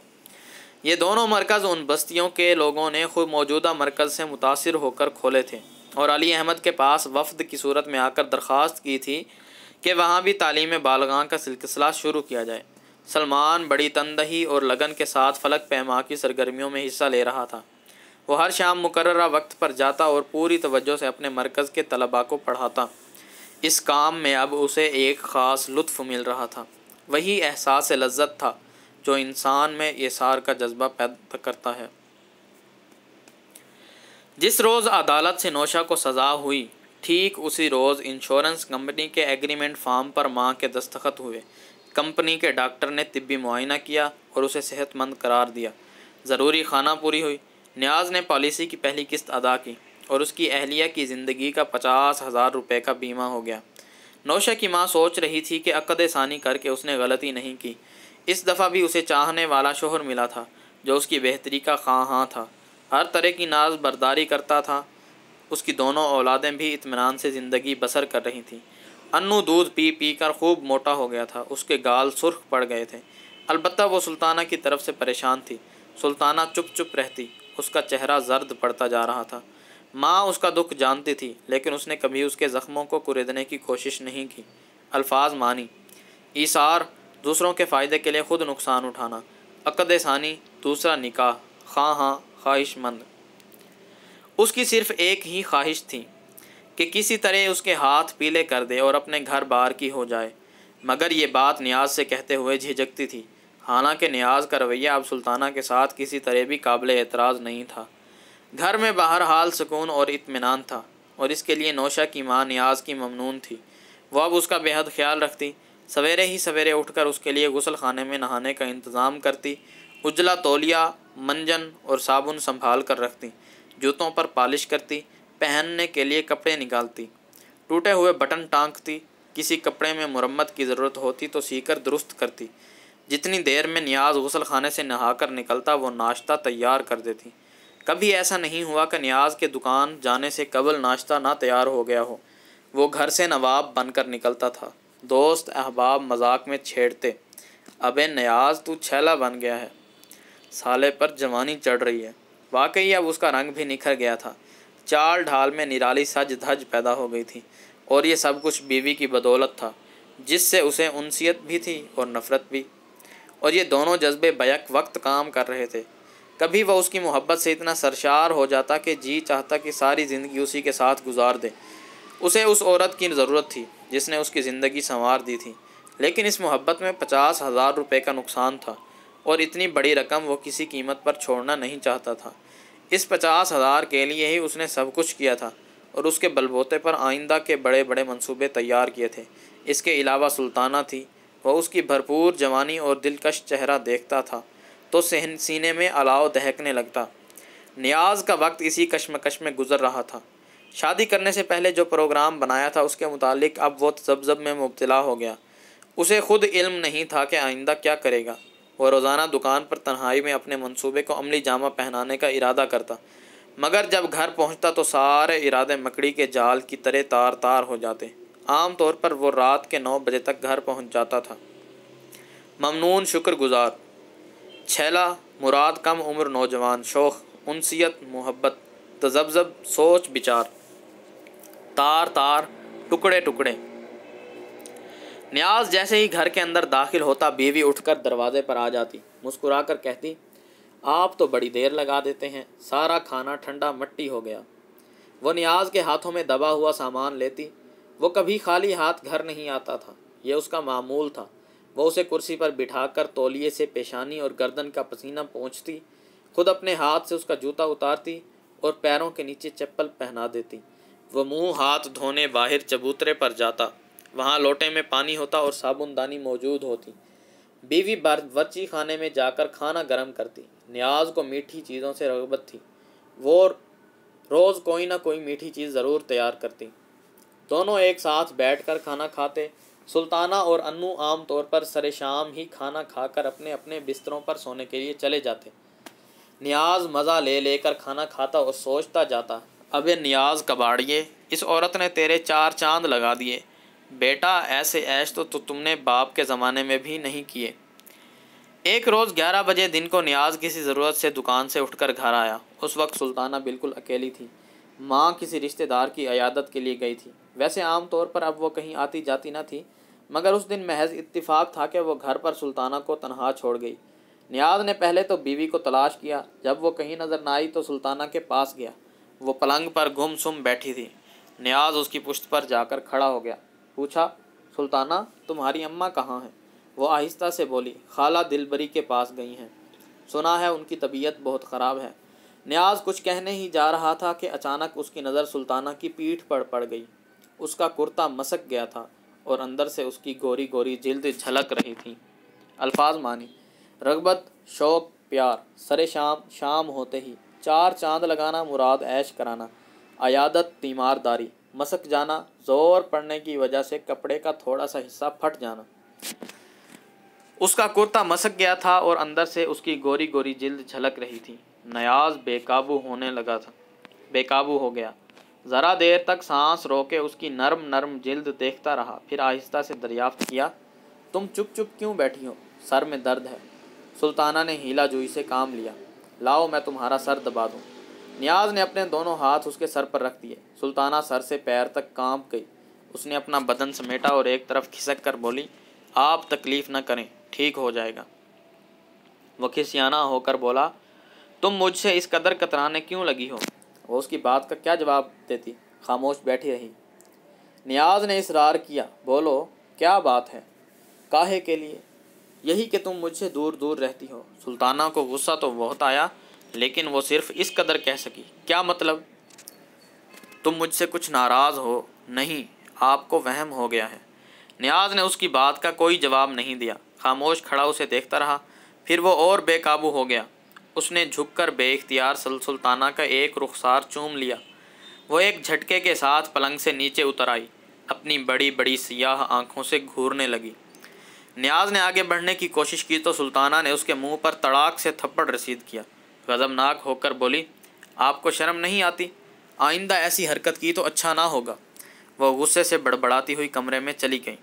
یہ دونوں مرکز ان بستیوں کے لوگوں نے خود موجودہ مرکز سے متاثر ہو کر کھولے تھے اور علی احمد کے پاس وفد کی صورت میں آ کر درخواست کی تھی کہ وہاں بھی تعلیم بالغاں کا سلسلہ شروع کیا جائے۔ سلمان بڑی تندہی اور لگن کے ساتھ فلک پیما کی سرگرمیوں میں حصہ لے رہا تھا۔ وہ ہر شام مقررہ وقت پر جاتا اور پوری توجہ سے اپنے مرکز کے طلباء کو پڑھاتا۔ اس کام میں اب اسے ایک خاص لطف مل رہا تھا، وہی احساس لذت تھا جو انسان میں ایثار کا جذبہ پیدا کرتا ہے۔ جس روز عدالت سے نوشہ کو سزا ہوئی، ٹھیک اسی روز انشورنس کمپنی کے ایگریمنٹ فارم پر ماں کے دستخط ہوئے۔ کمپنی کے ڈاکٹر نے طبی معائنہ کیا اور اسے صحت مند قرار دیا۔ ضروری خانہ پوری ہوئی۔ نیاز نے پالیسی کی پہلی قسط ادا کی اور اس کی اہلیہ کی زندگی کا 50,000 روپے کا بیمہ ہو گیا۔ نوشہ کی ماں سوچ رہی تھی کہ عقد ثانی کر کے اس نے غلطی نہیں کی۔ اس دفعہ بھی اسے چاہنے والا شوہر ملا تھا جو اس کی بہتری کا خواہاں تھا، ہر طرح کی ناز برداری کرتا تھا۔ اس کی دونوں اولادیں بھی اطمینان سے زندگی بسر کر رہی تھیں۔ انو دودھ پی پی کر خوب موٹا ہو گیا تھا، اس کے گال سرخ پڑ گئے تھے۔ البتہ وہ سلطانہ کی طرف سے پریشان تھی۔ سلطانہ چپ چپ رہتی، اس کا چہرہ زرد پڑتا جا رہا تھا۔ ماں اس کا دکھ جانتی تھی لیکن اس نے کبھی اس کے زخموں کو کریدنے کی کوشش نہیں کی۔ الفاظ معنی: ایثار، دوسروں کے فائدے کے لیے خود نقصان اٹھانا۔ عقد ثانی، دوسرا نکاح، خواہاں، خواہش مند۔ اس کی صرف ایک ہی خواہش تھی کہ کسی طرح اس کے ہاتھ پیلے کر دے اور اپنے گھر بار کی ہو جائے، مگر یہ بات نیاز سے کہتے ہوئے جھجکتی تھی۔ حالانکہ نیاز کا رویہ اب سلطانہ کے ساتھ کسی طرح بھی قابل اعتراض نہیں تھا۔ گھر میں بہرحال سکون اور اطمینان تھا اور اس کے لیے نوشہ کی ماں نیاز کی ممنون تھی۔ وہ اب اس کا بے حد خیال رکھتی، سویرے ہی سویرے اٹھ کر اس کے لیے غسل خانے میں نہانے کا انتظام کرتی، اجلا تولیہ، منجن اور صابن سنبھال کر رکھتی، جوتوں پر پالش کرتی، پہننے کے لیے کپڑے نکالتی، ٹوٹے ہوئے بٹن ٹانکتی، کسی کپڑے میں مرمت کی ضرورت ہوتی تو سی کر درست کرتی۔ جتنی دیر میں نیاز غسل خانے سے نہا کر نکلتا وہ ناشتہ تیار کر دیتی۔ کبھی ایسا نہیں ہوا کہ نیاز کے دکان جانے سے قبل ناشتہ نہ تیار ہو گیا ہو۔ وہ گھر سے نواب بن کر نکلتا تھا۔ دوست احباب مذاق میں چھیڑتے، ابے نیاز تو چھیلا بن گیا ہے، سالے پر جوانی چڑھ رہی ہے۔ واقعی اب اس کا رنگ بھی نکھر گیا تھا، چال ڈھال میں نرالی سج دھج پیدا ہو گئی تھی، اور یہ سب کچھ بیوی کی بدولت تھا، جس سے اسے انسیت بھی تھی اور نفرت بھی، اور یہ دونوں جذبے بیک وقت کام کر رہے تھے۔ کبھی وہ اس کی محبت سے اتنا سرشار ہو جاتا کہ جی چاہتا کہ ساری زندگی اسی کے ساتھ گزار دے۔ اسے اس عورت کی ضرورت تھی جس نے اس کی زندگی سنوار دی تھی، لیکن اس محبت میں 50,000 روپے کا نقصان تھا، اور اتنی بڑی رقم وہ کسی قیمت پر چھوڑنا نہیں چاہتا تھا۔ اس 50,000 کے لیے ہی اس نے سب کچھ کیا تھا، اور اس کے بلبوتے پر آئندہ کے بڑے بڑے منصوبے تیار کیے تھے۔ اس کے علاوہ سلطانہ تھی، وہ اس کی بھرپور جوانی اور دلکش چہرہ دیکھتا تھا تو سینے میں الاؤ دہکنے لگتا۔ نیاز کا وقت اسی کشمکش میں گزر رہا تھا۔ شادی کرنے سے پہلے جو پروگرام بنایا تھا اس کے متعلق اب وہ تذبذب میں مبتلا ہو گیا۔ اسے خود علم نہیں تھا کہ آئندہ کیا کرے گا۔ وہ روزانہ دکان پر تنہائی میں اپنے منصوبے کو عملی جامہ پہنانے کا ارادہ کرتا، مگر جب گھر پہنچتا تو سارے ارادے مکڑی کے جال کی طرح تار تار ہو جاتے۔ عام طور پر وہ رات کے 9 بجے تک گھر پہنچ جاتا تھا۔ ممنون، شکر گزار، چھیلا، مراد کم عمر نوجوان، شوخ، انسیت، محبت، تذبذب، سوچ بچار، تار تار، ٹکڑے ٹکڑے۔ نیاز جیسے ہی گھر کے اندر داخل ہوتا بیوی اٹھ کر دروازے پر آ جاتی، مسکرا کر کہتی، آپ تو بڑی دیر لگا دیتے ہیں، سارا کھانا ٹھنڈا مٹی ہو گیا۔ وہ نیاز کے ہاتھوں میں دبا ہوا سامان لیتی۔ وہ کبھی خالی ہاتھ گھر نہیں آتا تھا، یہ اس کا معمول تھا۔ وہ اسے کرسی پر بٹھا کر تولیے سے پیشانی اور گردن کا پسینہ پونچھتی، خود اپنے ہاتھ سے اس کا جوتا اتارتی اور پیروں کے نیچے چپل پہنا دیتی۔ وہ منہ ہاتھ دھونے باہر چبوترے پر جاتا، وہاں لوٹے میں پانی ہوتا اور صابن دانی موجود ہوتی۔ بیوی باورچی خانے میں جا کر کھانا گرم کرتی۔ نیاز کو میٹھی چیزوں سے رغبت تھی، وہ روز کوئی نہ کوئی میٹھی چیز ضرور تیار کرتی۔ دونوں ایک ساتھ بیٹھ کر کھانا کھاتے۔ سلطانہ اور انو عام طور پر سر شام ہی کھانا کھا کر اپنے اپنے بستروں پر سونے کے لیے چلے جاتے۔ نیاز مزہ لے لے کر کھانا کھاتا اور سوچتا جاتا، ابے نیاز کباڑیے، اس عورت نے تیرے 4 چاند لگا دیے، بیٹا ایسے عیش تو تم نے باپ کے زمانے میں بھی نہیں کیے۔ ایک روز 11 بجے دن کو نیاز کسی ضرورت سے دکان سے اٹھ کر گھر آیا۔ اس وقت سلطانہ بالکل اکیلی تھی، ماں کسی رشتہ دار کی عیادت کے لیے گئی تھی۔ ویسے عام طور پر اب وہ کہیں آتی جاتی نہ تھی، مگر اس دن محض اتفاق تھا کہ وہ گھر پر سلطانہ کو تنہا چھوڑ گئی۔ نیاز نے پہلے تو بیوی کو تلاش کیا، جب وہ کہیں نظر نہ آئی تو سلطانہ کے پاس گیا۔ وہ پلنگ پر گم سم بیٹھی تھی۔ نیاز اس کی پشت پر جا کر کھڑا ہو گیا، پوچھا، سلطانہ تمہاری اماں کہاں ہیں؟ وہ آہستہ سے بولی، خالہ دلبری کے پاس گئی ہیں، سنا ہے ان کی طبیعت بہت خراب ہے۔ نیاز کچھ کہنے ہی جا رہا تھا کہ اچانک اس کی نظر سلطانہ کی پیٹھ پر پڑ گئی۔ اس کا کرتا مسک گیا تھا اور اندر سے اس کی گوری گوری جلد جھلک رہی تھی۔ الفاظ مانی، رغبت، شوق، پیار، سر شام، شام ہوتے ہی 4 چاند لگانا مراد عیش کرانا، عیادت، تیمار داری، مسک جانا، زور پڑنے کی وجہ سے کپڑے کا تھوڑا سا حصہ پھٹ جانا۔ اس کا کرتا مسک گیا تھا اور اندر سے اس کی گوری گوری جلد جھلک رہی تھی۔ نیاز بے قابو ہو گیا۔ ذرا دیر تک سانس روکے اس کی نرم نرم جلد دیکھتا رہا، پھر آہستہ سے دریافت کیا، تم چپ چپ کیوں بیٹھی ہو؟ سر میں درد ہے۔ سلطانہ نے ہیلا جوئی سے کام لیا، لاؤ میں تمہارا سر دبا دوں۔ نیاز نے اپنے دونوں ہاتھ اس کے سر پر رکھ دیے۔ سلطانہ سر سے پیر تک کانپ گئی۔ اس نے اپنا بدن سمیٹا اور ایک طرف کھسک کر بولی، آپ تکلیف نہ کریں، ٹھیک ہو جائے گا۔ وہ کھسیانہ ہو کر بولا، تم مجھ سے اس قدر کترانے کیوں لگی ہو؟ وہ اس کی بات کا کیا جواب دیتی، خاموش بیٹھی رہی۔ نیاز نے اصرار کیا، بولو کیا بات ہے؟ کاہے کے لیے؟ یہی کہ تم مجھ سے دور دور رہتی ہو۔ سلطانہ کو غصہ تو بہت آیا، لیکن وہ صرف اس قدر کہہ سکی، کیا مطلب؟ تم مجھ سے کچھ ناراض ہو؟ نہیں، آپ کو وہم ہو گیا ہے۔ نیاز نے اس کی بات کا کوئی جواب نہیں دیا، خاموش کھڑا اسے دیکھتا رہا۔ پھر وہ اور بے قابو ہو گیا۔ اس نے جھک کر بے اختیار سلطانہ کا ایک رخسار چوم لیا۔ وہ ایک جھٹکے کے ساتھ پلنگ سے نیچے اتر آئی، اپنی بڑی بڑی سیاہ آنکھوں سے گھورنے لگی۔ نیاز نے آگے بڑھنے کی کوشش کی تو سلطانہ نے اس کے منہ پر تڑاک سے تھپڑ رسید کیا۔ غضبناک ہو کر بولی، آپ کو شرم نہیں آتی؟ آئندہ ایسی حرکت کی تو اچھا نہ ہوگا۔ وہ غصے سے بڑبڑاتی ہوئی کمرے میں چلی گئی۔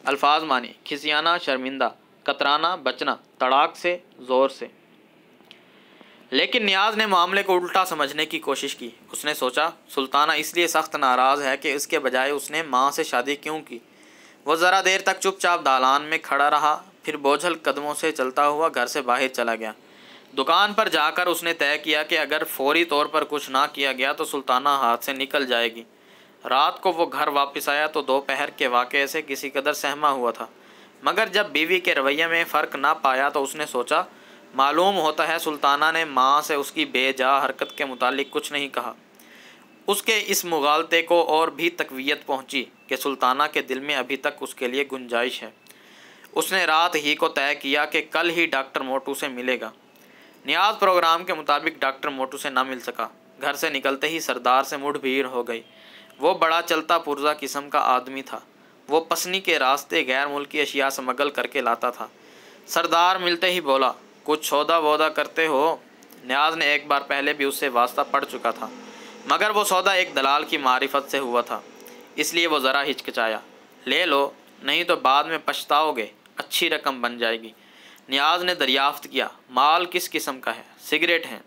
الفاظ مانی: کھسیانا، شرمندہ، کترانا، بچنا، تڑاک سے، زور سے۔ لیکن نیاز نے معاملے کو الٹا سمجھنے کی کوشش کی۔ اس نے سوچا سلطانہ اس لیے سخت ناراض ہے کہ اس کے بجائے اس نے ماں سے شادی کیوں کی۔ وہ ذرا دیر تک چپ چاپ دالان میں کھڑا رہا، پھر بوجھل قدموں سے چلتا ہوا گھر سے باہر چلا گیا۔ دکان پر جا کر اس نے طے کیا کہ اگر فوری طور پر کچھ نہ کیا گیا تو سلطانہ ہاتھ سے نکل جائے گی۔ رات کو وہ گھر واپس آیا تو دوپہر کے واقعے سے کسی قدر سہما ہوا تھا، مگر جب بیوی کے رویے میں فرق نہ پایا تو اس نے سوچا معلوم ہوتا ہے سلطانہ نے ماں سے اس کی بے جا حرکت کے متعلق کچھ نہیں کہا۔ اس کے اس مغالطے کو اور بھی تقویت پہنچی کہ سلطانہ کے دل میں ابھی تک اس کے لیے گنجائش ہے۔ اس نے رات ہی کو طے کیا کہ کل ہی ڈاکٹر موٹو سے ملے گا۔ نیاز پروگرام کے مطابق ڈاکٹر موٹو سے نہ مل سکا۔ گھر سے نکلتے ہی سردار سے مڑ بھیڑ ہو گئی۔ وہ بڑا چلتا پرزا قسم کا آدمی تھا۔ وہ پسنی کے راستے غیر ملکی اشیاء سمگل کر کے لاتا تھا۔ سردار ملتے ہی بولا: کچھ سودا وودا کرتے ہو؟ نیاز نے ایک بار پہلے بھی اس سے واسطہ پڑ چکا تھا، مگر وہ سودا ایک دلال کی معرفت سے ہوا تھا، اس لیے وہ ذرا ہچکچایا۔ لے لو، نہیں تو بعد میں پچھتاؤ گے، اچھی رقم بن جائے گی۔ نیاز نے دریافت کیا: مال کس قسم کا ہے؟ سگریٹ ہیں۔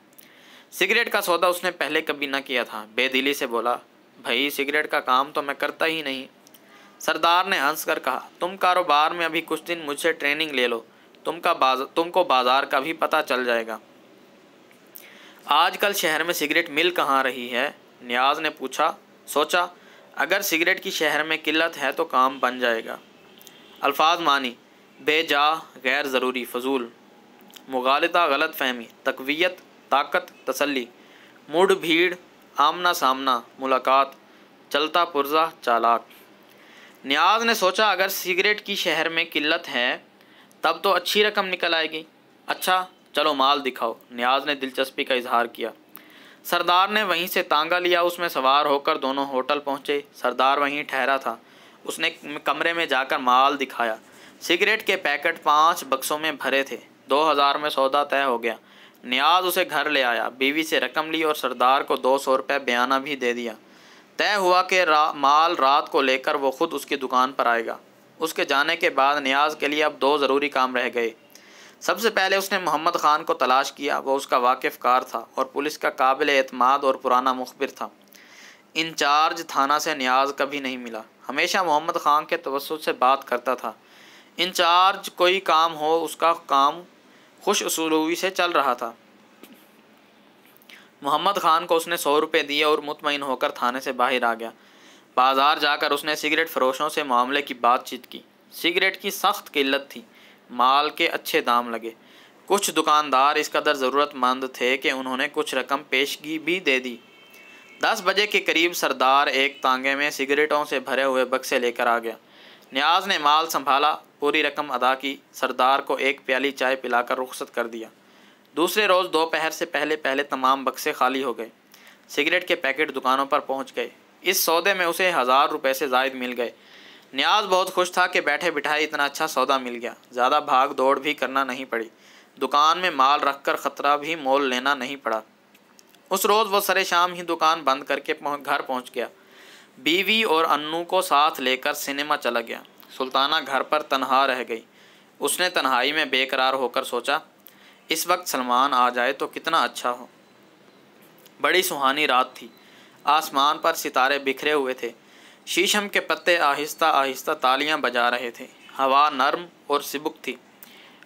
سگریٹ کا سودا اس نے پہلے کبھی نہ کیا تھا۔ بے دلی سے بولا: بھائی سگریٹ کا کام تو میں کرتا ہی نہیں۔ سردار نے ہنس کر کہا: تم کاروبار میں ابھی کچھ دن مجھ سے ٹریننگ لے لو، تم کو بازار کا بھی پتہ چل جائے گا۔ آج کل شہر میں سگریٹ مل کہاں رہی ہے؟ نیاز نے پوچھا۔ سوچا اگر سگریٹ کی شہر میں قلت ہے تو کام بن جائے گا۔ الفاظ مانی: بے جا، غیر ضروری، فضول، مغالطہ، غلط فہمی، تقویت، طاقت، تسلی، مڑ بھیڑ، آمنا سامنا، ملاقات، چلتا پرزا، چالاک۔ نیاز نے سوچا اگر سگریٹ کی شہر میں قلت ہے تب تو اچھی رقم نکل آئے گی۔ اچھا چلو مال دکھاؤ۔ نیاز نے دلچسپی کا اظہار کیا۔ سردار نے وہیں سے تانگا لیا، اس میں سوار ہو کر دونوں ہوٹل پہنچے۔ سردار وہیں ٹھہرا تھا۔ اس نے کمرے میں جا کر مال دکھایا۔ سگریٹ کے پیکٹ 5 بکسوں میں بھرے تھے۔ 2000 میں سودا طے ہو گیا۔ نیاز اسے گھر لے آیا، بیوی سے رقم لی اور سردار کو 200 روپے بیانہ بھی دے دیا۔ طے ہوا کہ مال رات کو لے کر وہ خود اس کی دکان پر آئے گا۔ اس کے جانے کے بعد نیاز کے لیے اب 2 ضروری کام رہ گئے۔ سب سے پہلے اس نے محمد خان کو تلاش کیا۔ وہ اس کا واقف کار تھا اور پولیس کا قابل اعتماد اور پرانا مخبر تھا۔ انچارج تھانہ سے نیاز کبھی نہیں ملا، ہمیشہ محمد خان کے توسط سے بات کرتا تھا۔ انچارج کوئی کام ہو، اس کا کام خوش اسلوبی سے چل رہا تھا۔ محمد خان کو اس نے 100 روپے دیے اور مطمئن ہو کر تھانے سے باہر آ گیا۔ بازار جا کر اس نے سگریٹ فروشوں سے معاملے کی بات چیت کی۔ سگریٹ کی سخت قلت تھی، مال کے اچھے دام لگے۔ کچھ دکاندار اس قدر ضرورت مند تھے کہ انہوں نے کچھ رقم پیشگی بھی دے دی۔ 10 بجے کے قریب سردار ایک تانگے میں سگریٹوں سے بھرے ہوئے بکسے لے کر آ گیا۔ نیاز نے مال سنبھالا، پوری رقم ادا کی، سردار کو ایک پیالی چائے پلا کر رخصت کر دیا۔ دوسرے روز دوپہر سے پہلے تمام بکسے خالی ہو گئے۔ سگریٹ کے پیکٹ دکانوں پر پہنچ گئے۔ اس سودے میں اسے 1000 روپے سے زائد مل گئے۔ نیاز بہت خوش تھا کہ بیٹھے بٹھائے اتنا اچھا سودا مل گیا، زیادہ بھاگ دوڑ بھی کرنا نہیں پڑی، دکان میں مال رکھ کر خطرہ بھی مول لینا نہیں پڑا۔ اس روز وہ سرے شام ہی دکان بند کر کے گھر پہنچ گیا۔ بیوی اور انو کو ساتھ لے کر سنیما چلا گیا۔ سلطانہ گھر پر تنہا رہ گئی۔ اس نے تنہائی میں بے قرار ہو کر سوچا اس وقت سلمان آ جائے تو کتنا اچھا ہو۔ بڑی سہانی رات تھی۔ آسمان پر ستارے بکھرے ہوئے تھے۔ شیشم کے پتے آہستہ آہستہ تالیاں بجا رہے تھے۔ ہوا نرم اور سبک تھی۔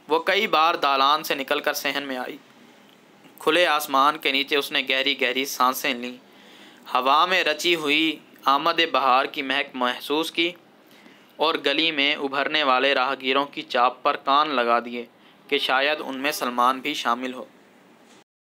وہ کئی بار دالان سے نکل کر صحن میں آئی۔ کھلے آسمان کے نیچے اس نے گہری گہری سانسیں لیں، ہوا میں رچی ہوئی آمد بہار کی مہک محسوس کی اور گلی میں ابھرنے والے راہگیروں کی چاپ پر کان لگا دیے کہ شاید ان میں سلمان بھی شامل ہو۔